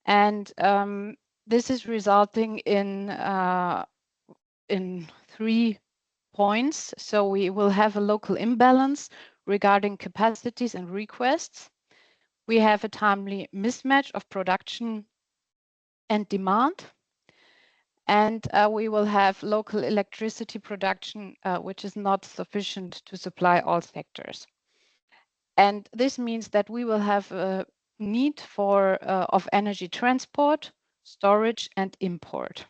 And this is resulting in 3 points. So we will have a local imbalance regarding capacities and requests. We have a timely mismatch of production and demand. And we will have local electricity production, which is not sufficient to supply all sectors. And this means that we will have a need for of energy transport, storage, and import.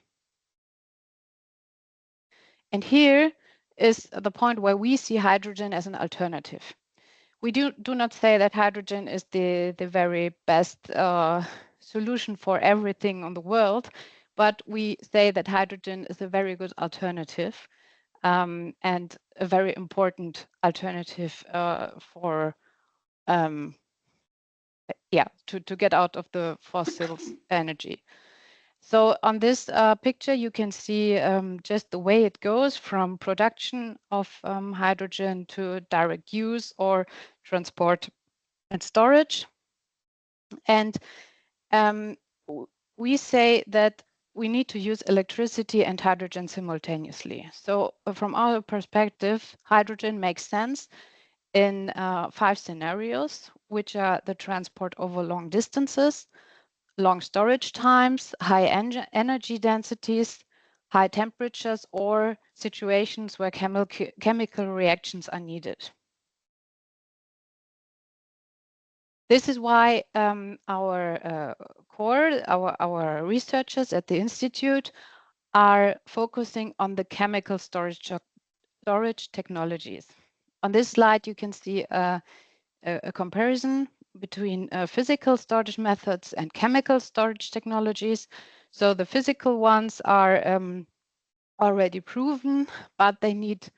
And here is the point where we see hydrogen as an alternative. We do not say that hydrogen is the very best solution for everything on the world, but we say that hydrogen is a very good alternative and a very important alternative for to get out of the fossil energy. So on this picture, you can see just the way it goes from production of hydrogen to direct use or transport and storage. And we say that we need to use electricity and hydrogen simultaneously. So from our perspective, hydrogen makes sense in 5 scenarios, which are the transport over long distances, long storage times, high energy densities, high temperatures, or situations where chemical reactions are needed. This is why our researchers at the Institute are focusing on the chemical storage technologies. On this slide, you can see a comparison between physical storage methods and chemical storage technologies. So the physical ones are already proven, but they need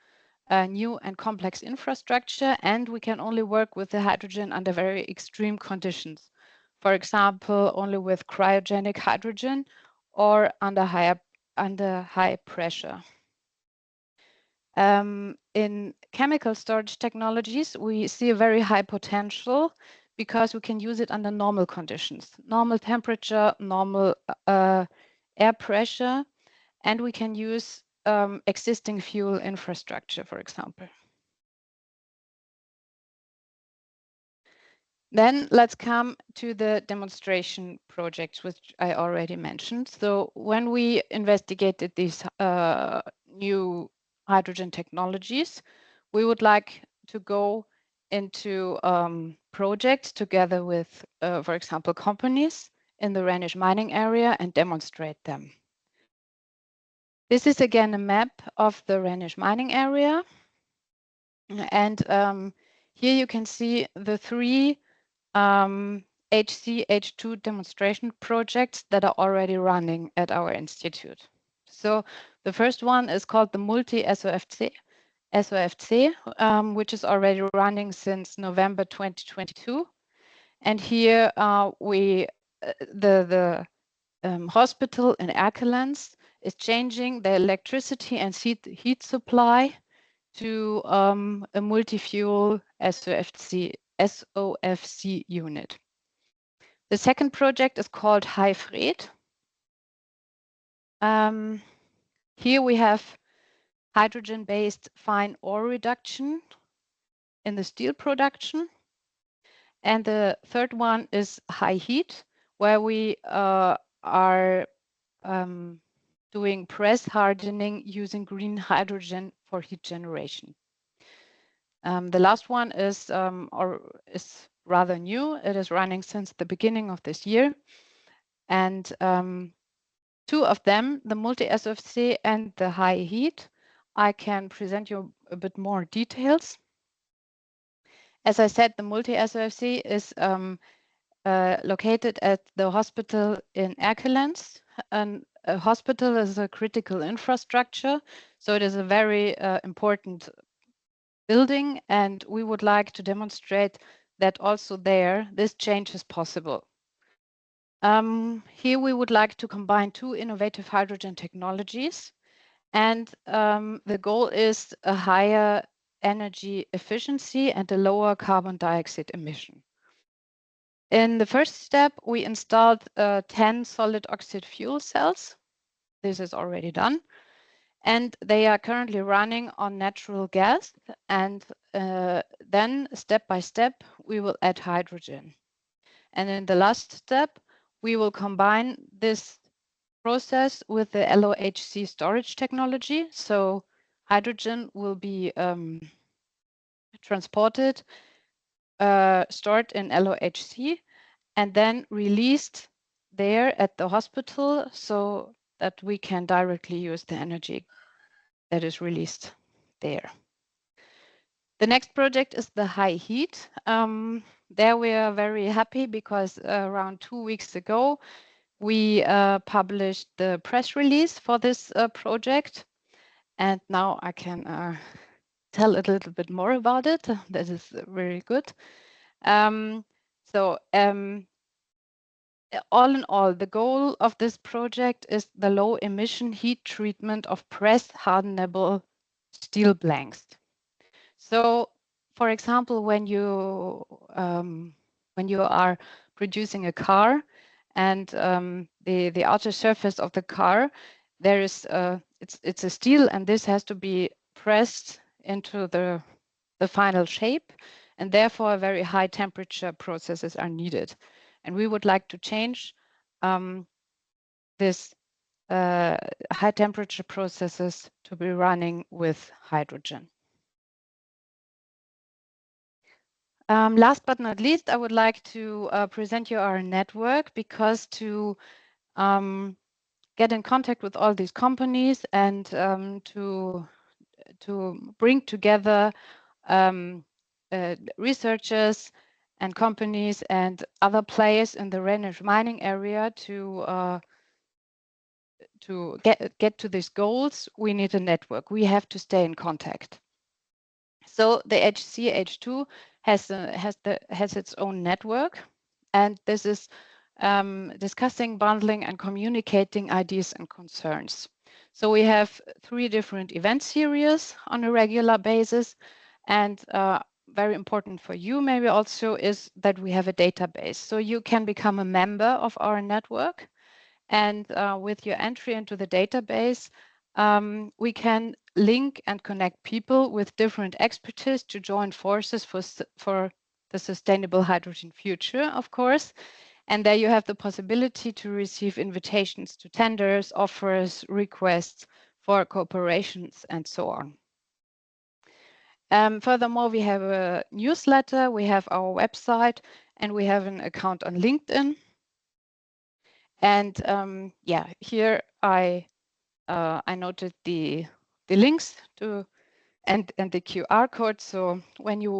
new and complex infrastructure, and we can only work with the hydrogen under very extreme conditions. For example, only with cryogenic hydrogen or under high pressure. In chemical storage technologies, we see a very high potential because we can use it under normal conditions, normal temperature, normal air pressure, and we can use existing fuel infrastructure, for example. Then let's come to the demonstration projects, which I already mentioned. So when we investigated these new hydrogen technologies, we would like to go into projects together with, for example, companies in the Rhenish mining area and demonstrate them. This is again a map of the Rhenish mining area. And here you can see the 3 HC-H2 demonstration projects that are already running at our institute. So the first one is called the multi-SOFC, which is already running since November 2022. And here the hospital in Erkelenz is changing the electricity and heat supply to a multi-fuel SOFC unit. The second project is called HyFred. Here we have hydrogen-based fine ore reduction in the steel production. And the third one is HyHeat, where we are doing press hardening using green hydrogen for heat generation. The last one is rather new. It is running since the beginning of this year. And 2 of them, the multi-SOFC and the HyHeat, I can present you a bit more details. As I said, the multi-SOFC is located at the hospital in Erkelenz. And a hospital is a critical infrastructure, so it is a very important building, and we would like to demonstrate that also there this change is possible. Here we would like to combine two innovative hydrogen technologies, and the goal is a higher energy efficiency and a lower carbon dioxide emission. In the first step, we installed 10 solid oxide fuel cells. This is already done. And they are currently running on natural gas. And then step by step, we will add hydrogen. And in the last step, we will combine this process with the LOHC storage technology. So hydrogen will be transported, stored in LOHC, and then released there at the hospital so that we can directly use the energy that is released there. The next project is the high heat. There we are very happy because around 2 weeks ago, we published the press release for this project. And now I can tell a little bit more about it. That is very good. All in all, the goal of this project is the low emission heat treatment of pressed hardenable steel blanks. So, for example, when you are producing a car and the outer surface of the car, there is it's a steel, and this has to be pressed into the final shape, and therefore very high temperature processes are needed. And we would like to change this high temperature processes to be running with hydrogen. Last but not least, I would like to present you our network, because to get in contact with all these companies and to bring together researchers and companies and other players in the Rhenish mining area to get to these goals, we need a network. We have to stay in contact. So the HCH2 has its own network, and this is discussing, bundling, and communicating ideas and concerns. So we have 3 different event series on a regular basis, and very important for you maybe also is that we have a database. So you can become a member of our network, and with your entry into the database, we can link and connect people with different expertise to join forces for the sustainable hydrogen future, of course. And there you have the possibility to receive invitations to tenders, offers, requests for cooperations, and so on. Furthermore, we have a newsletter, we have our website, and we have an account on LinkedIn. And yeah, here I noted the links to and the QR code. So when you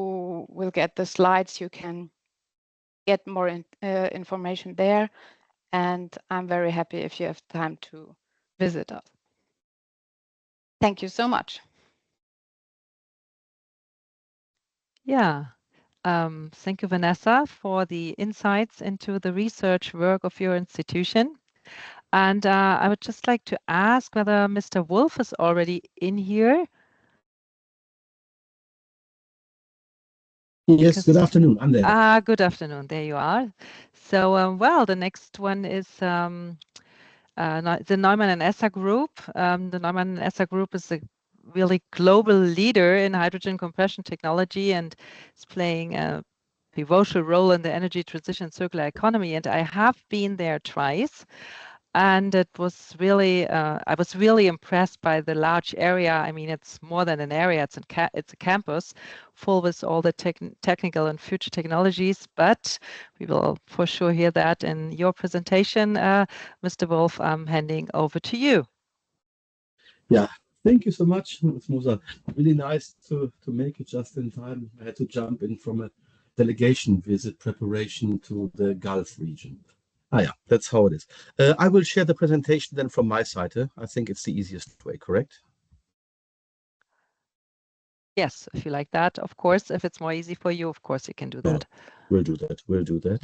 will get the slides, you can get more information there. And I'm very happy if you have time to visit us. Thank you so much. Yeah. Thank you, Vanessa, for the insights into the research work of your institution. And I would just like to ask whether Mr. Wolf is already in here. Yes, good afternoon. I'm there. Good afternoon. There you are. So, well, the next one is the Neumann and Esser Group. The Neumann and Esser Group is a really global leader in hydrogen compression technology and is playing a pivotal role in the energy transition circular economy. And I have been there twice. And it was really, I was really impressed by the large area. I mean, it's more than an area, it's a campus full with all the technical and future technologies, but we will for sure hear that in your presentation. Mr. Wolf, I'm handing over to you. Yeah, thank you so much, Ms. Moser. Really nice to make it just in time. I had to jump in from a delegation visit preparation to the Gulf region. Yeah, that's how it is. I will share the presentation then from my side. I think it's the easiest way, correct? Yes, if you like that, of course. If it's more easy for you, of course you can do that. We'll do that. We'll do that.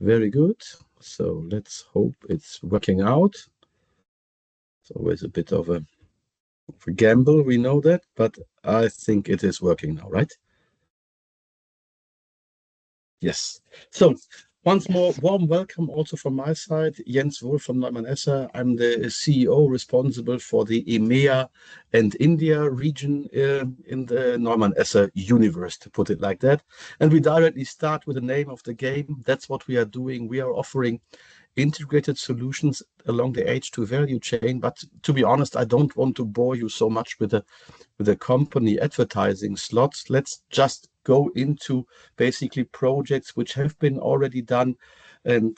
Very good. So let's hope it's working out. It's always a bit of a gamble, we know that, but I think it is working now, right? Yes. So once more, warm welcome also from my side. Jens Wolf from Neumann Esser. I'm the CEO responsible for the EMEA and India region in the Neumann Esser universe, to put it like that. And we directly start with the name of the game. That's what we are doing. We are offering integrated solutions along the H2 value chain. But to be honest, I don't want to bore you so much with the company advertising slots. Let's just go into basically projects which have been already done and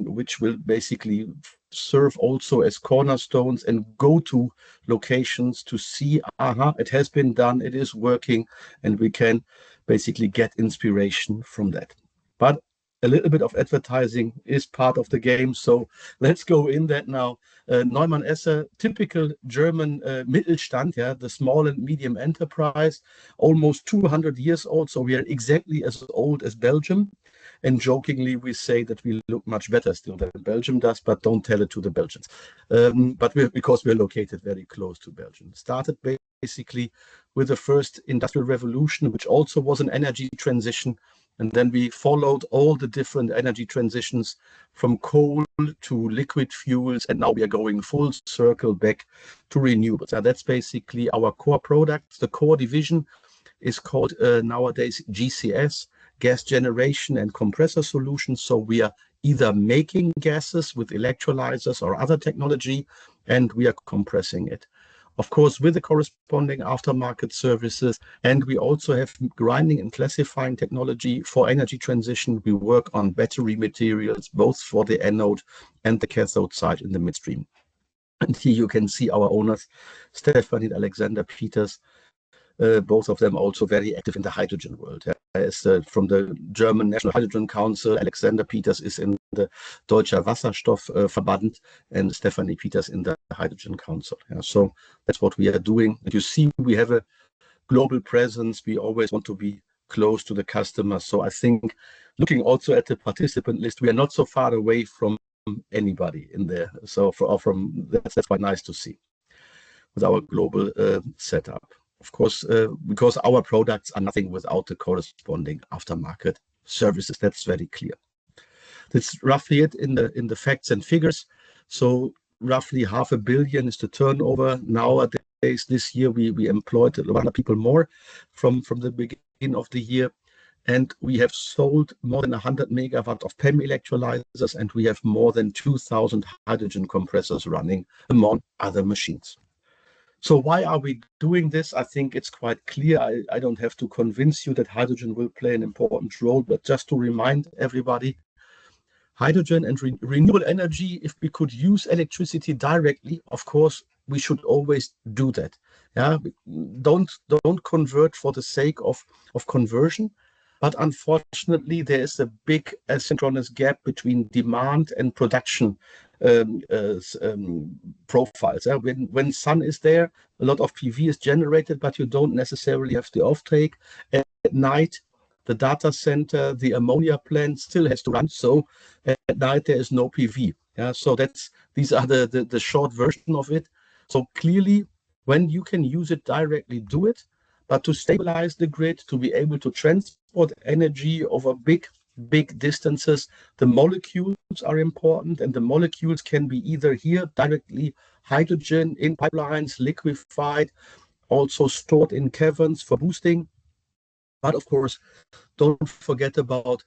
which will basically serve also as cornerstones and go-to locations to see, it has been done, it is working, and we can basically get inspiration from that. But a little bit of advertising is part of the game, so let's go in that now. Neumann Esser, typical German Mittelstand, yeah, the small and medium enterprise, almost 200 years old, so we are exactly as old as Belgium. And jokingly, we say that we look much better still than Belgium does, but don't tell it to the Belgians. Because we're located very close to Belgium. Started basically with the first industrial revolution, which also was an energy transition. And then we followed all the different energy transitions from coal to liquid fuels. And now we are going full circle back to renewables. Now that's basically our core products. The core division is called nowadays GCS, gas generation and compressor solutions. So we are either making gases with electrolyzers or other technology, and we are compressing it. Of course, with the corresponding aftermarket services, and we also have grinding and classifying technology for energy transition. We work on battery materials, both for the anode and the cathode side in the midstream. And here you can see our owners, Stephanie and Alexander Peters, both of them also very active in the hydrogen world. As from the German National Hydrogen Council, Alexander Peters is in the Deutscher Wasserstoffverband and Stephanie Peters in the Hydrogen Council. So that's what we are doing. And you see, we have a global presence. We always want to be close to the customer. So I think looking also at the participant list, we are not so far away from anybody in there. So that's quite nice to see with our global setup. Of course, because our products are nothing without the corresponding aftermarket services. That's very clear. That's roughly it in the facts and figures. So roughly 500 million is the turnover. Nowadays, this year, we employed 100 people more from the beginning of the year. And we have sold more than 100 megawatt of PEM electrolyzers, and we have more than 2,000 hydrogen compressors running among other machines. So why are we doing this? I think it's quite clear. I don't have to convince you that hydrogen will play an important role, but just to remind everybody, hydrogen and renewable energy, if we could use electricity directly, of course, we should always do that. Yeah, don't convert for the sake of conversion. But unfortunately, there is a big asynchronous gap between demand and production profiles. When sun is there, a lot of PV is generated, but you don't necessarily have the offtake. At night, the data center, the ammonia plant still has to run. So at night, there is no PV. Yeah, so these are the short version of it. So clearly, when you can use it directly, do it. But to stabilize the grid, to be able to transport energy over big distances, the molecules are important, and the molecules can be either here directly hydrogen in pipelines, liquefied, also stored in caverns for boosting. But of course, don't forget about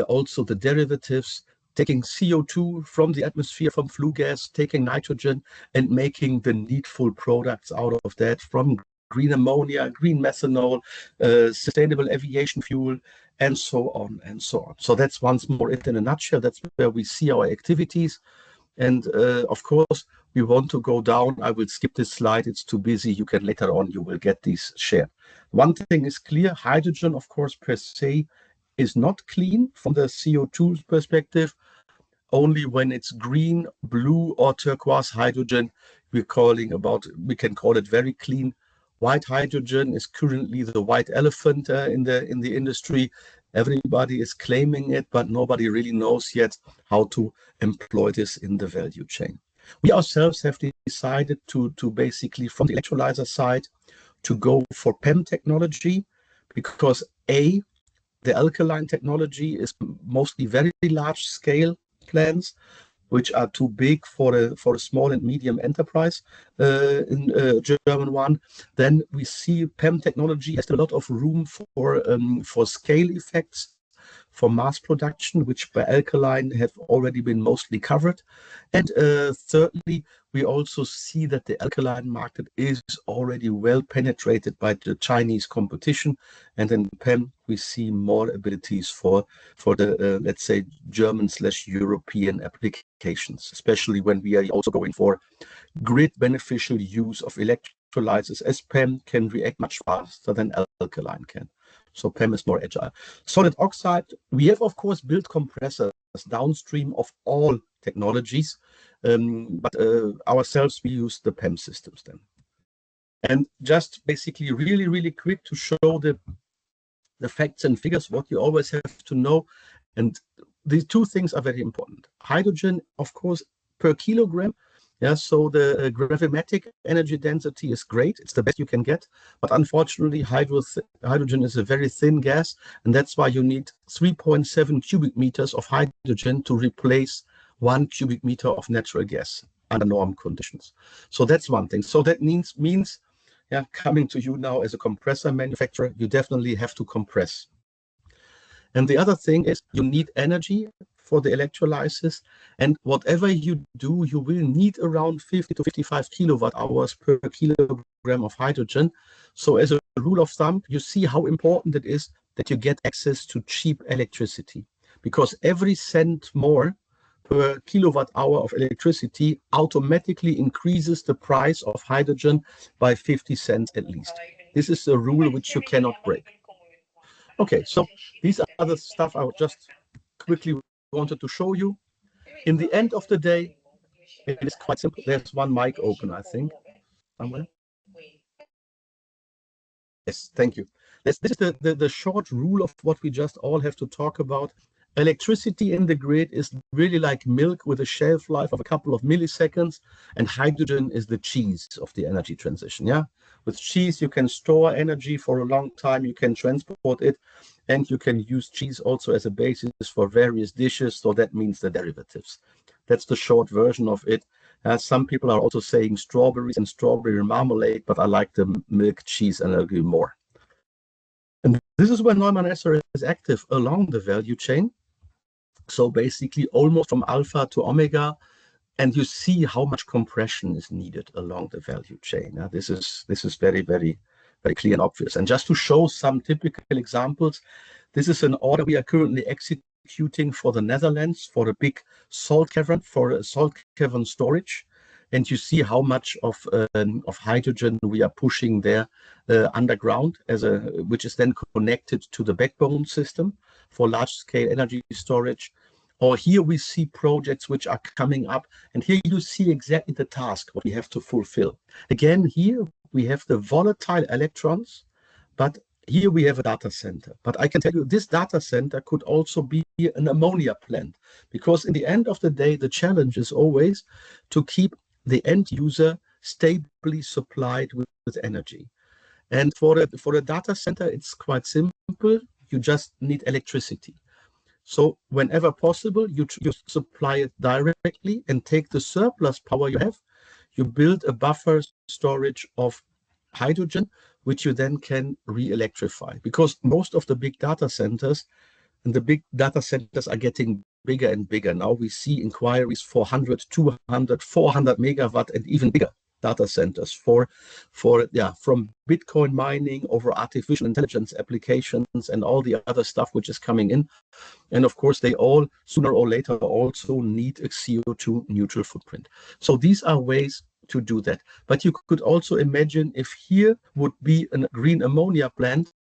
also the derivatives, taking CO2 from the atmosphere, from flue gas, taking nitrogen and making the needful products out of that, from green ammonia, green methanol, sustainable aviation fuel, and so on and so on. So that's once more it in a nutshell. That's where we see our activities. And of course, we want to go down. I will skip this slide. It's too busy. You can later on, you will get these shared. One thing is clear. Hydrogen, of course, per se, is not clean from the CO2 perspective. Only when it's green, blue, or turquoise hydrogen, we can call it very clean. White hydrogen is currently the white elephant in the industry. Everybody is claiming it, but nobody really knows yet how to employ this in the value chain. We ourselves have decided to basically, from the electrolyzer side, to go for PEM technology, because the alkaline technology is mostly very large scale plants, which are too big for a small and medium enterprise in German one. Then we see PEM technology has a lot of room for scale effects, for mass production, which by alkaline have already been mostly covered. And thirdly, we also see that the alkaline market is already well penetrated by the Chinese competition. And in PEM, we see more abilities for the, let's say, German/European applications, especially when we are also going for grid beneficial use of electrolyzers, as PEM can react much faster than alkaline can. So PEM is more agile. Solid oxide, we have, of course, built compressors downstream of all technologies, but ourselves, we use the PEM systems then. And just basically really, really quick to show the facts and figures, what you always have to know. And these two things are very important. Hydrogen, of course, per kilogram. Yeah, so the gravimetric energy density is great. It's the best you can get. But unfortunately, hydrogen is a very thin gas. And that's why you need 3.7 cubic meters of hydrogen to replace 1 cubic meter of natural gas under norm conditions. So that's one thing. So that means yeah, coming to you now as a compressor manufacturer, you definitely have to compress. And the other thing is you need energy for the electrolysis, and whatever you do, you will need around 50 to 55 kilowatt hours per kilogram of hydrogen. So as a rule of thumb, you see how important it is that you get access to cheap electricity, because every cent more per kilowatt hour of electricity automatically increases the price of hydrogen by 50 cents at least. This is a rule which you cannot break. Okay, so these are the stuff I just quickly wanted to show you. In the end of the day, it is quite simple. There's one mic open, I think, somewhere. Yes, thank you. This is the short rule of what we just all have to talk about. Electricity in the grid is really like milk with a shelf life of a couple of milliseconds, and hydrogen is the cheese of the energy transition. Yeah, with cheese you can store energy for a long time, you can transport it, and you can use cheese also as a basis for various dishes. So that means the derivatives. That's the short version of it. Some people are also saying strawberries and strawberry marmalade, but I like the milk cheese energy more. And this is where Neumann Esser is active along the value chain. So basically almost from alpha to omega, and you see how much compression is needed along the value chain. This is very, very, very clear and obvious. And just to show some typical examples, this is an order we are currently executing for the Netherlands for a big salt cavern, for a salt cavern storage. And you see how much of hydrogen we are pushing there underground, which is then connected to the backbone system for large-scale energy storage. Or here we see projects which are coming up, and here you see exactly the task what we have to fulfill. Again, here we have the volatile electrons, but here we have a data center. But I can tell you this data center could also be an ammonia plant, because in the end of the day, the challenge is always to keep the end user stably supplied with energy. And for a data center, it's quite simple. You just need electricity. So whenever possible, you supply it directly and take the surplus power you have. You build a buffer storage of hydrogen, which you then can re-electrify. Because most of the big data centers, and the big data centers are getting bigger and bigger. Now we see inquiries for 100, 200, 400 megawatt and even bigger data centers from Bitcoin mining over artificial intelligence applications and all the other stuff which is coming in. And of course, they all sooner or later also need a CO2 neutral footprint. So these are ways to do that. But you could also imagine if here would be a green ammonia plant,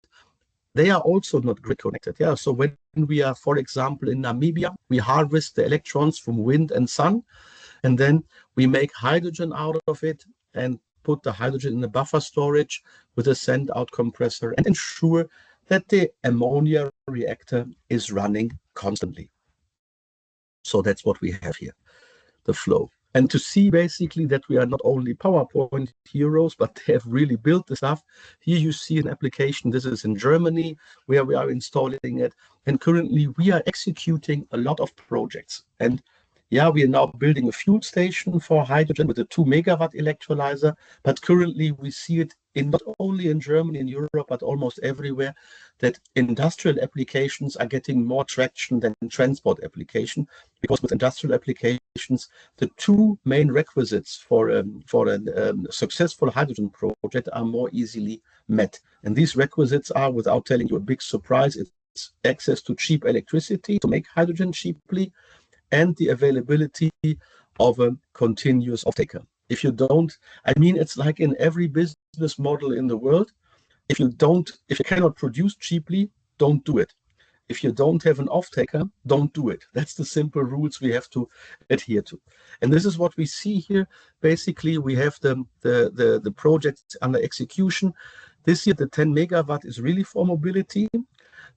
they are also not grid connected. Yeah, so when we are, for example, in Namibia, we harvest the electrons from wind and sun, and then we make hydrogen out of it and put the hydrogen in the buffer storage with a send-out compressor and ensure that the ammonia reactor is running constantly. So that's what we have here, the flow. And to see basically that we are not only PowerPoint heroes, but they have really built the stuff. Here you see an application. This is in Germany where we are installing it. And currently we are executing a lot of projects. And yeah, we are now building a fuel station for hydrogen with a 2 megawatt electrolyzer. But currently we see it in not only in Germany and Europe, but almost everywhere, that industrial applications are getting more traction than transport application, because with industrial applications, the two main requisites for a successful hydrogen project are more easily met. And these requisites are, without telling you a big surprise, it's access to cheap electricity to make hydrogen cheaply, and the availability of a continuous offtaker. If you don't, I mean, it's like in every business model in the world. If you cannot produce cheaply, don't do it. If you don't have an offtaker, don't do it. That's the simple rules we have to adhere to. And this is what we see here. Basically, we have the projects under execution. This year, the 10 megawatt is really for mobility.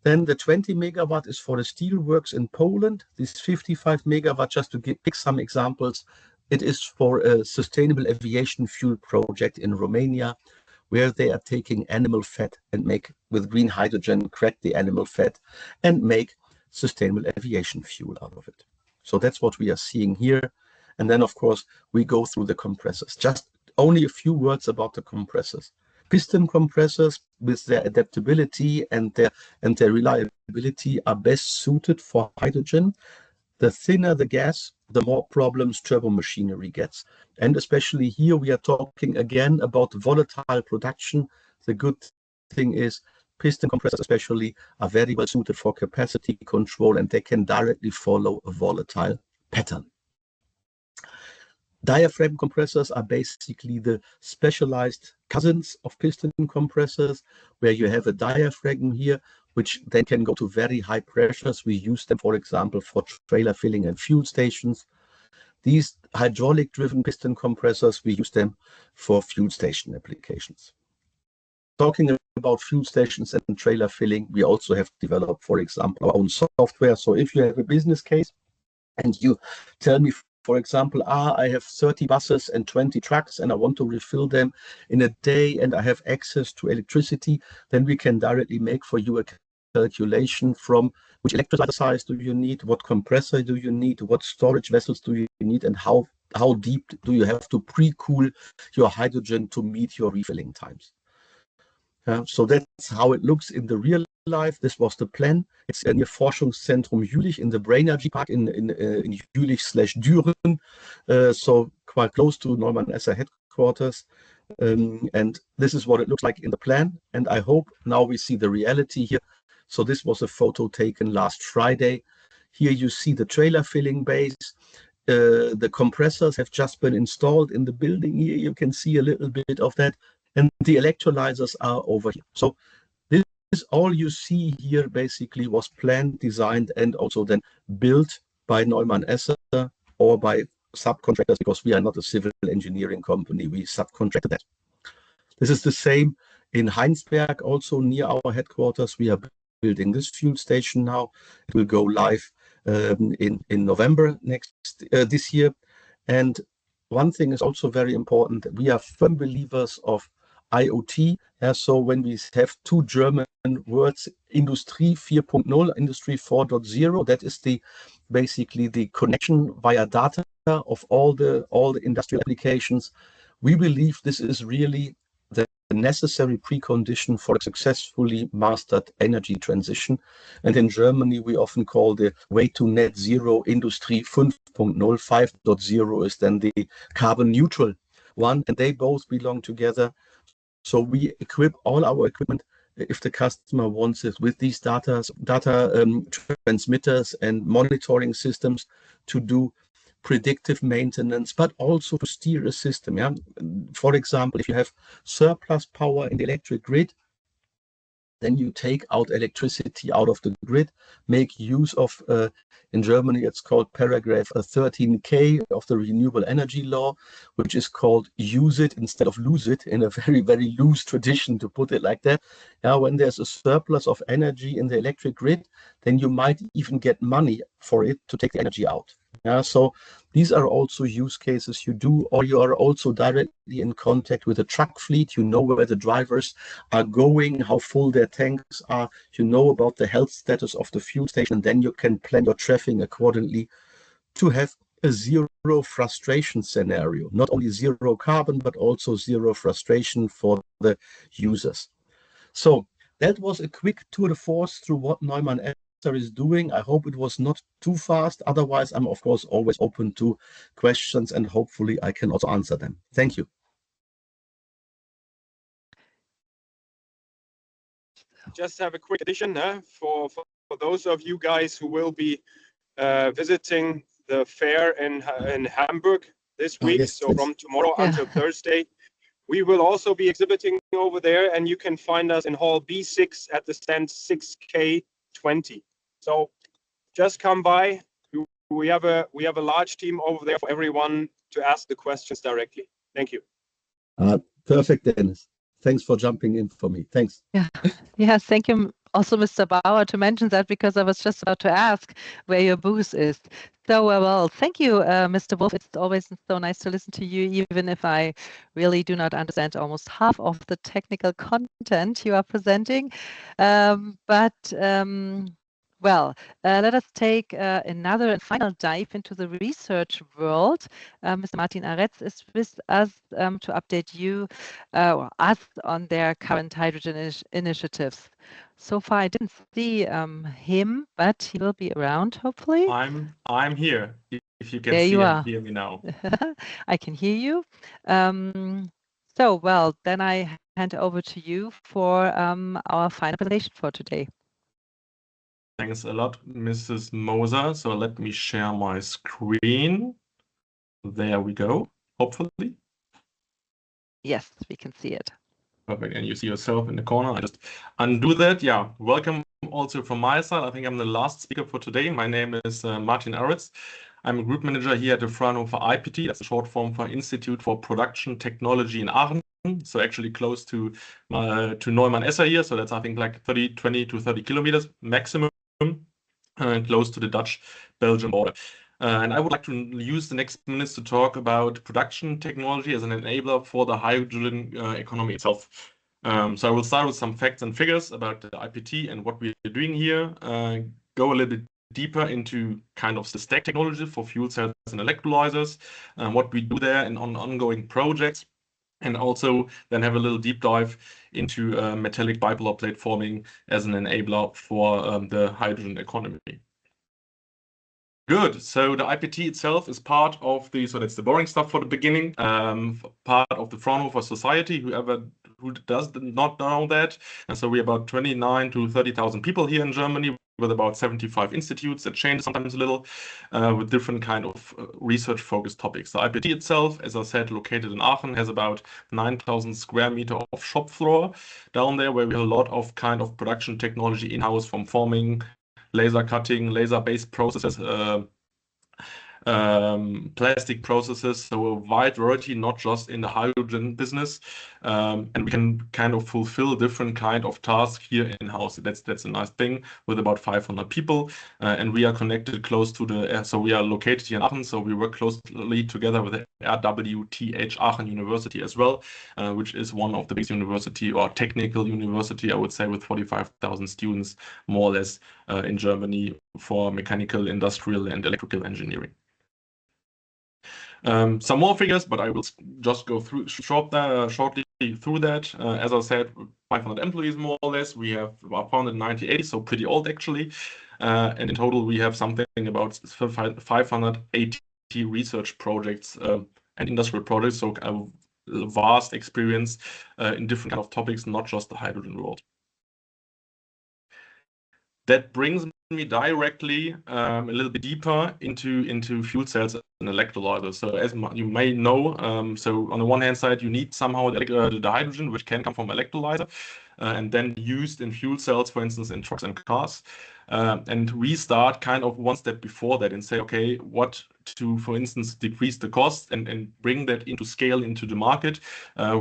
Then the 20 megawatt is for the steelworks in Poland. This 55 megawatt, just to pick some examples, it is for a sustainable aviation fuel project in Romania, where they are taking animal fat and make with green hydrogen, crack the animal fat and make sustainable aviation fuel out of it. So that's what we are seeing here. And then, of course, we go through the compressors. Just only a few words about the compressors. Piston compressors, with their adaptability and their reliability, are best suited for hydrogen. The thinner the gas, the more problems turbo machinery gets. And especially here, we are talking again about volatile production. The good thing is piston compressors especially are very well suited for capacity control, and they can directly follow a volatile pattern. Diaphragm compressors are basically the specialized cousins of piston compressors, where you have a diaphragm here, which then can go to very high pressures. We use them, for example, for trailer filling and fuel stations. These hydraulic-driven piston compressors, we use them for fuel station applications. Talking about fuel stations and trailer filling, we also have developed, for example, our own software. So if you have a business case and you tell me, for example, I have 30 buses and 20 trucks and I want to refill them in a day and I have access to electricity, then we can directly make for you a calculation from which electrolyzer size do you need, what compressor do you need, what storage vessels do you need, and how deep do you have to pre-cool your hydrogen to meet your refilling times. So that's how it looks in the real life. This was the plan. It's near Forschungszentrum Jülich in the Brainergy Park in Jülich/Düren, so quite close to Neumann Esser headquarters. And this is what it looks like in the plan. And I hope now we see the reality here. So this was a photo taken last Friday. Here you see the trailer filling base. The compressors have just been installed in the building. Here you can see a little bit of that. And the electrolyzers are over here. So this is all you see here basically was planned, designed, and also then built by Neumann Esser or by subcontractors, because we are not a civil engineering company. We subcontracted that. This is the same in Heinsberg, also near our headquarters. We are building this fuel station now. It will go live in November this year. And one thing is also very important. We are firm believers of IoT. So when we have two German words, Industrie 4.0, Industry 4.0, that is basically the connection via data of all the industrial applications. We believe this is really the necessary precondition for a successfully mastered energy transition. And in Germany, we often call the way to net zero Industry 5.0. 5.0 is then the carbon neutral one, and they both belong together. So we equip all our equipment, if the customer wants it, with these data transmitters and monitoring systems to do predictive maintenance, but also to steer a system. Yeah? For example, if you have surplus power in the electric grid, then you take out electricity out of the grid, make use of, in Germany, it's called paragraph 13K of the renewable energy law, which is called use it instead of lose it, in a very, very loose tradition, to put it like that. Now, when there's a surplus of energy in the electric grid, then you might even get money for it to take the energy out. Yeah, so these are also use cases you do, or you are also directly in contact with a truck fleet. You know where the drivers are going, how full their tanks are. You know about the health status of the fuel station, and then you can plan your traffic accordingly to have a zero frustration scenario. Not only zero carbon, but also zero frustration for the users. So that was a quick tour de force through what Neumann Esser is doing. I hope it was not too fast. Otherwise, I'm of course always open to questions, and hopefully I can also answer them. Thank you. Just have a quick addition for those of you guys who will be visiting the fair in Hamburg this week. Yes, so please. From tomorrow until Thursday, we will also be exhibiting over there, and you can find us in Hall B6 at the stand 6K20. So just come by. We have a large team over there for everyone to ask the questions directly. Thank you. Perfect, Dennis. Thanks for jumping in for me. Thanks. Yeah, thank you also, Mr. Bauer, to mention that, because I was just about to ask where your booth is. So, well, thank you, Mr. Wolf. It's always so nice to listen to you, even if I really do not understand almost half of the technical content you are presenting. Well, let us take another and final dive into the research world. Mr. Martin Aretz is with us to update you or us on their current hydrogen initiatives. So far, I didn't see him, but he will be around, hopefully. I'm here. If you can there see you and are. hear me now. I can hear you. So, well, then I hand over to you for our final presentation for today. Thanks a lot, Mrs. Moser. So let me share my screen. There we go, hopefully. Yes, we can see it. Perfect. And you see yourself in the corner. I just undo that. Yeah, welcome also from my side. I think I'm the last speaker for today. My name is Martin Aretz. I'm a group manager here at the Fraunhofer IPT. That's a short form for Institute for Production Technology in Aachen. So actually close to Neumann Esser here. So that's, I think, like 20 to 30 kilometers maximum, close to the Dutch-Belgian border. And I would like to use the next minutes to talk about production technology as an enabler for the hydrogen economy itself. So I will start with some facts and figures about the IPT and what we are doing here. Go a little bit deeper into kind of the stack technology for fuel cells and electrolyzers, what we do there and on ongoing projects. And also then have a little deep dive into metallic bipolar plate forming as an enabler for the hydrogen economy. Good. So the IPT itself is part of so that's the boring stuff for the beginning, part of the Fraunhofer Society, who does not know that. And so we're about 29 to 30,000 people here in Germany, with about 75 institutes that change sometimes a little, with different kind of research-focused topics. The IPT itself, as I said, located in Aachen, has about 9,000 square meters of shop floor down there, where we have a lot of kind of production technology in-house, from forming, laser cutting, laser-based processes, plastic processes, so a wide variety, not just in the hydrogen business, and we can kind of fulfill different kind of tasks here in-house. That's a nice thing, with about 500 people, and we are connected close to so we are located here in Aachen, so we work closely together with the RWTH Aachen University as well, which is one of the biggest university or technical university, I would say, with 45,000 students, more or less, in Germany for mechanical, industrial, and electrical engineering. Some more figures, but I will just go through shortly through that. As I said, 500 employees more or less. We have founded in 1980, so pretty old actually. And in total, we have something about 580 research projects and industrial projects. So a vast experience in different kind of topics, not just the hydrogen world. that brings me directly a little bit deeper into fuel cells and electrolyzers. So as you may know, so on the one hand side, you need somehow the hydrogen, which can come from electrolyzer, and then used in fuel cells, for instance, in trucks and cars. And we start kind of one step before that and say, okay, what to, for instance, decrease the cost and bring that into scale into the market.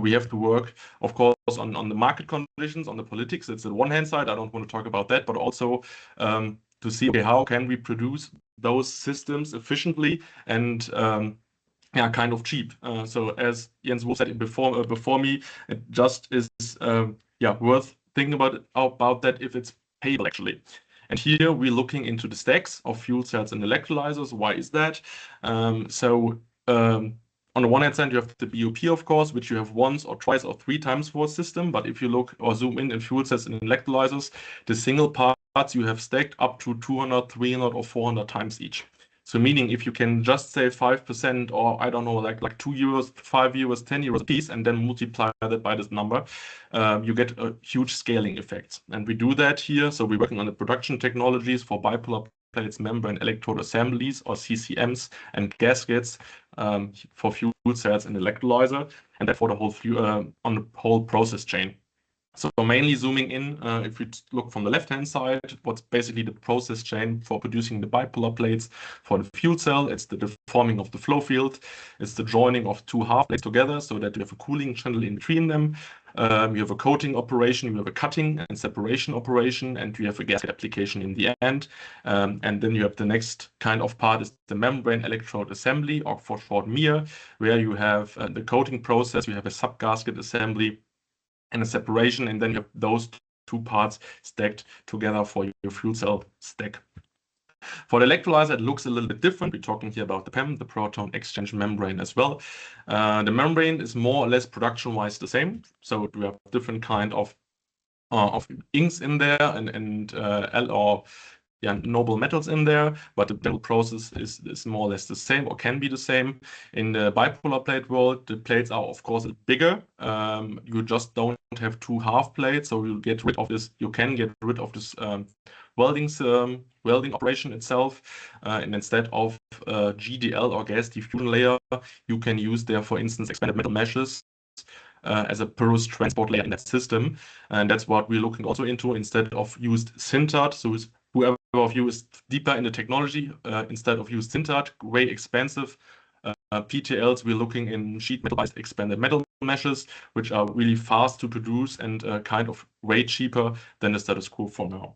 We have to work, of course, on the market conditions, on the politics. It's the one hand side. I don't want to talk about that, but also to see, okay, how can we produce those systems efficiently and kind of cheap. So as Jens Wolf said before me, it just is worth thinking about that if it's payable actually. And here we're looking into the stacks of fuel cells and electrolyzers. Why is that? On the one hand side, you have the BOP, of course, which you have once or twice or three times for a system. But if you look or zoom in fuel cells and electrolyzers, the single parts you have stacked up to 200, 300 or 400 times each. So meaning if you can just save 5% or I don't know, like €2, €5, €10 a piece, and then multiply that by this number, you get a huge scaling effect. And we do that here. So we're working on the production technologies for bipolar plates, membrane electrode assemblies or CCMs and gaskets for fuel cells and electrolyzer, and that for the whole on the whole process chain. So mainly zooming in, if you look from the left-hand side, what's basically the process chain for producing the bipolar plates for the fuel cell? It's the deforming of the flow field. It's the joining of two half plates together so that you have a cooling channel in between them. You have a coating operation, you have a cutting and separation operation, and you have a gasket application in the end. And then you have the next kind of part is the membrane electrode assembly, or for short MEA, where you have the coating process, you have a sub-gasket assembly, and a separation, and then you have those two parts stacked together for your fuel cell stack. For the electrolyzer, it looks a little bit different. We're talking here about the PEM, the proton exchange membrane as well. The membrane is more or less production-wise the same. So we have different kind of inks in there and noble metals in there, but the general process is more or less the same or can be the same. In the bipolar plate world, the plates are of course bigger. You just don't have two half plates, so you get rid of this. You can get rid of this welding operation itself, and instead of GDL or gas diffusion layer, you can use there, for instance, expanded metal meshes as a porous transport layer in that system, and that's what we're looking also into instead of used sintered. So whoever of you is deeper in the technology, instead of used sintered, way expensive PTLs, we're looking in sheet metal-based expanded metal meshes, which are really fast to produce and kind of way cheaper than the status quo for now.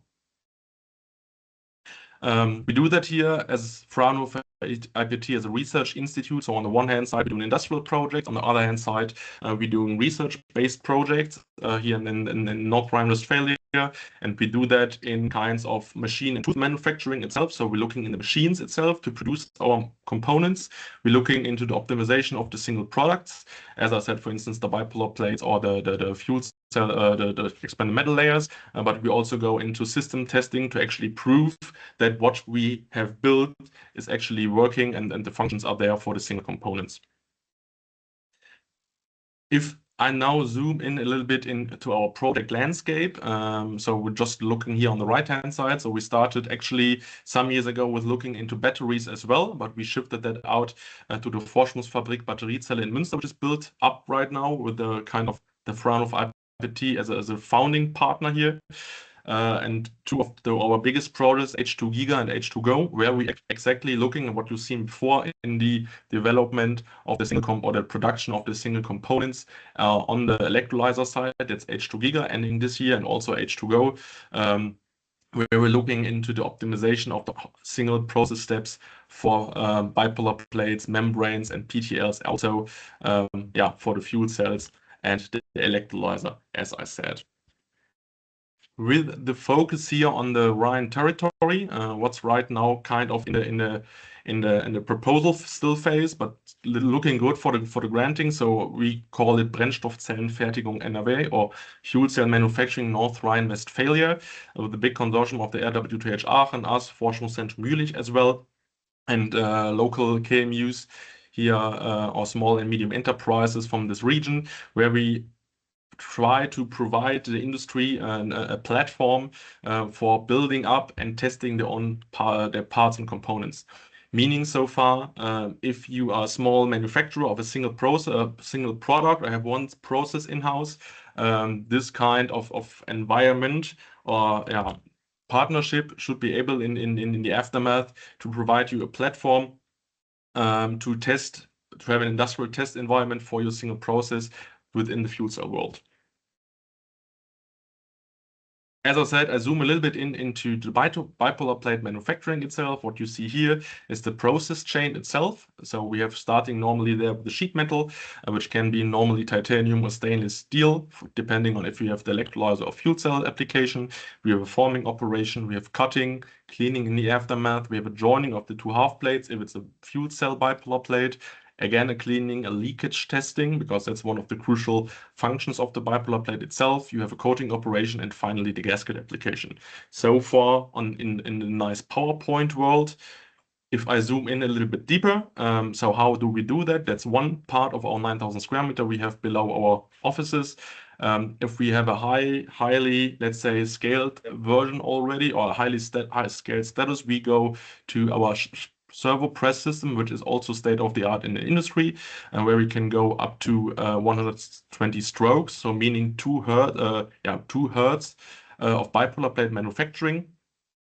We do that here as Fraunhofer IPT as a research institute. So on the one hand side, we're doing industrial projects. On the other hand side, we're doing research-based projects here in North Rhine Westphalia. And we do that in kinds of machine and tool manufacturing itself. So we're looking in the machines itself to produce our components. We're looking into the optimization of the single products. As I said, for instance, the bipolar plates or the fuel cell, the expanded metal layers. But we also go into system testing to actually prove that what we have built is actually working and the functions are there for the single components. If I now zoom in a little bit into our project landscape. So we're just looking here on the right-hand side. So we started actually some years ago with looking into batteries as well, but we shifted that out to the Forschungsfabrik Batteriezelle in Münster, which is built up right now with the kind of the Fraunhofer IPT as a founding partner here. And two of our biggest projects, H2Giga and H2Go, where we exactly looking at what you've seen before in the development of the single or the production of the single components on the electrolyzer side. That's H2Giga ending this year, and also H2Go, where we're looking into the optimization of the single process steps for bipolar plates, membranes, and PTLs. Also, for the fuel cells and the electrolyzer, as I said. With the focus here on the Rhine territory, what's right now kind of in the proposal still phase, but looking good for the granting. So we call it Brennstoffzellenfertigung NRW or Fuel Cell Manufacturing North Rhine Westphalia, with the big consortium of the RWTH Aachen, us, Forschungszentrum Jülich as well, and local KMUs here, or small and medium enterprises from this region, where we try to provide the industry a platform for building up and testing their parts and components. Meaning so far, if you are a small manufacturer of a single product, I have one process in-house, this kind of environment or partnership should be able in the aftermath to provide you a platform to have an industrial test environment for your single process within the fuel cell world. As I said, I zoom a little bit into the bipolar plate manufacturing itself. What you see here is the process chain itself. So we have starting normally there with the sheet metal, which can be normally titanium or stainless steel, depending on if you have the electrolyzer or fuel cell application. We have a forming operation, we have cutting, cleaning in the aftermath, we have a joining of the two half plates if it's a fuel cell bipolar plate. Again, a cleaning, a leakage testing, because that's one of the crucial functions of the bipolar plate itself. You have a coating operation, and finally the gasket application. So far in the nice PowerPoint world. If I zoom in a little bit deeper, so how do we do that? That's one part of our 9,000 square meter we have below our offices. If we have a highly, let's say, scaled version already, or a high scaled status, we go to our servo press system, which is also state-of-the-art in the industry, and where we can go up to 120 strokes, so meaning 2 hertz of bipolar plate manufacturing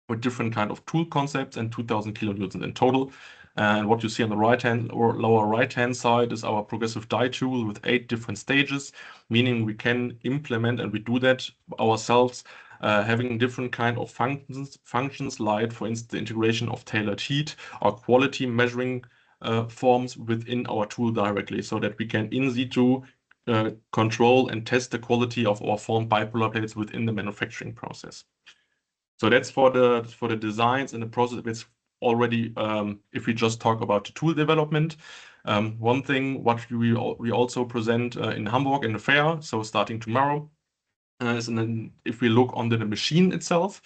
with different kind of tool concepts and 2,000 kilonewtons in total. And what you see on the right-hand or lower right-hand side is our progressive die tool with 8 different stages, meaning we can implement, and we do that ourselves, having different kind of functions like, for instance, the integration of tailored heat or quality measuring forms within our tool directly, so that we can in situ control and test the quality of our formed bipolar plates within the manufacturing process. So that's for the designs and the process. It's already, if we just talk about the tool development. One thing what we also present in Hamburg in the fair, so starting tomorrow, and then if we look on the machine itself,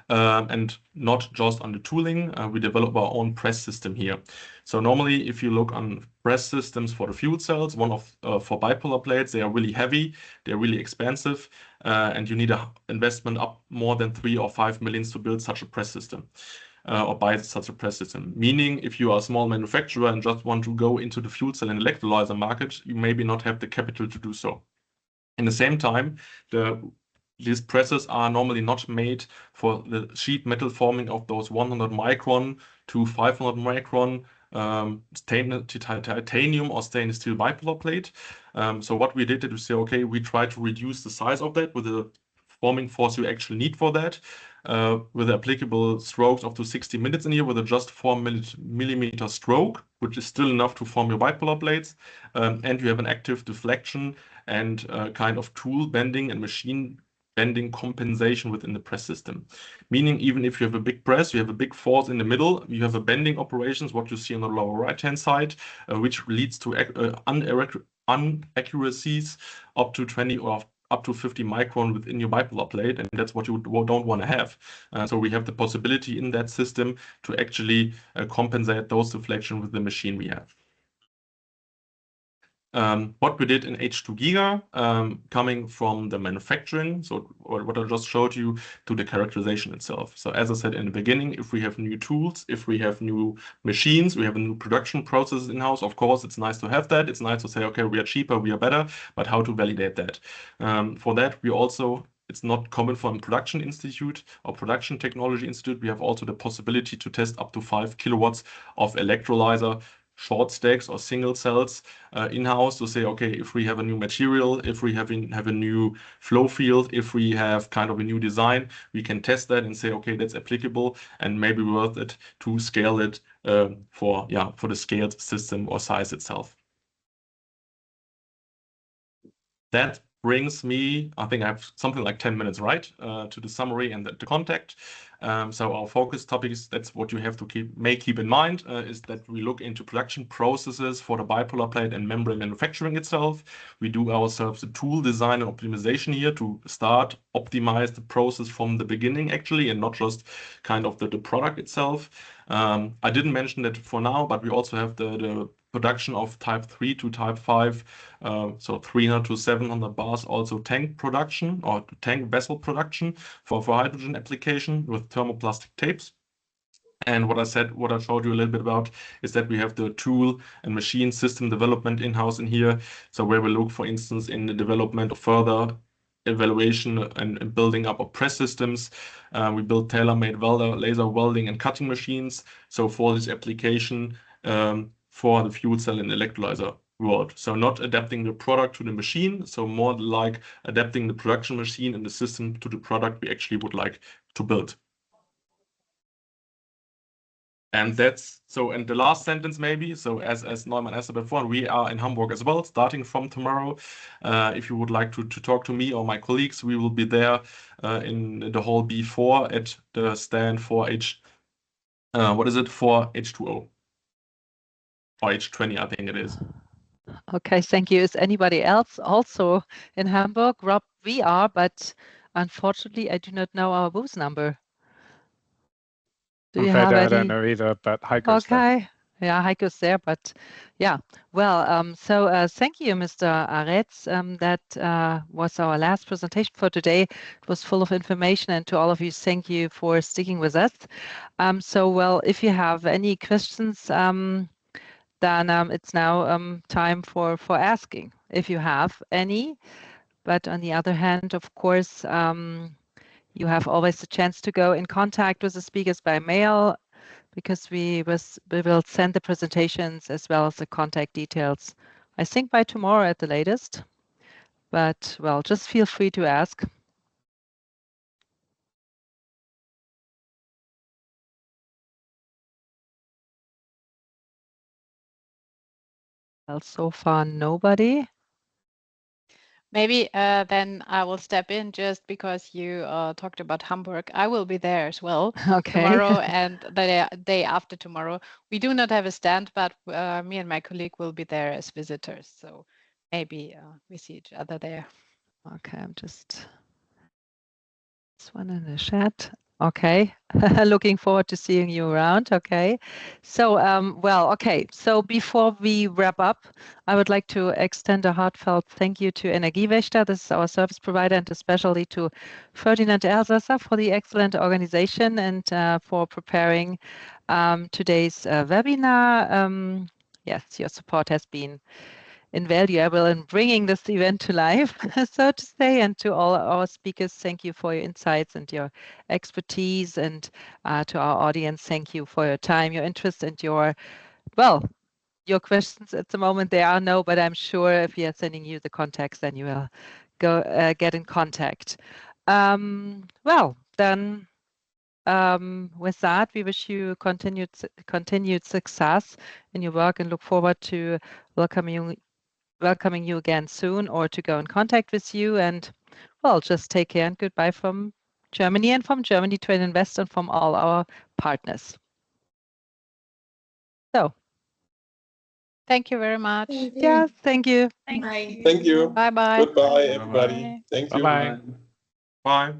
and not just on the tooling, we develop our own press system here. So normally, if you look on press systems for the fuel cells, for bipolar plates, they are really heavy, they're really expensive, and you need an investment up more than 3 or 5 million to build such a press system. Or buy such a press system. Meaning, if you are a small manufacturer and just want to go into the fuel cell and electrolyzer market, you maybe not have the capital to do so. In the same time, these presses are normally not made for the sheet metal forming of those 100 micron to 500 micron titanium or stainless steel bipolar plate. So what we did is we say, okay, we try to reduce the size of that with the forming force you actually need for that, with applicable strokes up to 60 minutes in here with a just 4 millimeter stroke, which is still enough to form your bipolar plates. And you have an active deflection and kind of tool bending and machine bending compensation within the press system. Meaning, even if you have a big press, you have a big force in the middle, you have a bending operations, what you see on the lower right-hand side, which leads to inaccuracies up to 20 or up to 50 micron within your bipolar plate, and that's what you don't want to have. So we have the possibility in that system to actually compensate those deflections with the machine we have. What we did in H2 Giga, coming from the manufacturing, so what I just showed you, to the characterization itself. So as I said in the beginning, if we have new tools, if we have new machines, we have a new production process in-house, of course, it's nice to have that. It's nice to say, okay, we are cheaper, we are better, but how to validate that? For that, we also, it's not common for a production institute or production technology institute. We have also the possibility to test up to 5 kilowatts of electrolyzer short stacks or single cells in-house to say, okay, if we have a new material, if we have a new flow field, if we have kind of a new design, we can test that and say, okay, that's applicable and maybe worth it to scale it for the scaled system or size itself. That brings me, I think I have something like 10 minutes, right, to the summary and the contact. So our focus topics, that's what you have to keep in mind, is that we look into production processes for the bipolar plate and membrane manufacturing itself. We do ourselves the tool design and optimization here to start optimize the process from the beginning actually, and not just kind of the product itself. I didn't mention that for now, but we also have the production of type 3 to type 5, so 300 to 700 bars, also tank production or tank vessel production for hydrogen application with thermoplastic tapes. And what I showed you a little bit about is that we have the tool and machine system development in-house in here. So where we look, for instance, in the development of further evaluation and building up of press systems. We build tailor-made laser welding and cutting machines. So for this application, for the fuel cell and electrolyzer world. So not adapting the product to the machine, so more like adapting the production machine and the system to the product we actually would like to build. And that's so, and the last sentence maybe, so as Neumann said before, we are in Hamburg as well, starting from tomorrow. If you would like to talk to me or my colleagues, we will be there in the hall B4 at the stand for what is it, for H2O? Or H20, I think it is. Okay, thank you. Is anybody else also in Hamburg? Rob, we are, but unfortunately, I do not know our booth number. Do you have any? I don't know either, but Heiko's there. Okay. Yeah, Heiko's there, but yeah. Well, so thank you, Mr. Aretz. That was our last presentation for today. It was full of information, and to all of you, thank you for sticking with us. So, well, if you have any questions, then it's now time for asking, if you have any. But on the other hand, of course, you have always the chance to go in contact with the speakers by mail, because we will send the presentations as well as the contact details, I think by tomorrow at the latest. But well, just feel free to ask. Well, so far nobody. Maybe then I will step in just because you talked about Hamburg. I will be there as well tomorrow and the day after tomorrow. We do not have a stand, but me and my colleague will be there as visitors. So maybe we see each other there. Okay, I'm just this one in the chat. Okay, looking forward to seeing you around. Okay, so well, okay, so before we wrap up, I would like to extend a heartfelt thank you to Energiewächter. This is our service provider, and especially to Ferdinand Elsasser for the excellent organization and for preparing today's webinar. Yes, your support has been invaluable in bringing this event to life, so to say. And to all our speakers, thank you for your insights and your expertise. And to our audience, thank you for your time, your interest, and your questions. At the moment, there are no, but I'm sure if we are sending you the contacts, then you will go get in contact. Well, then with that, we wish you continued success in your work and look forward to welcoming you again soon, or to go in contact with you. And well, just take care and goodbye from Germany and from Germany Trade Invest and from all our partners. So thank you very much. Yeah, thank you. Bye. Thank you. Bye bye. Goodbye, everybody. Thank you. Bye-bye. Bye.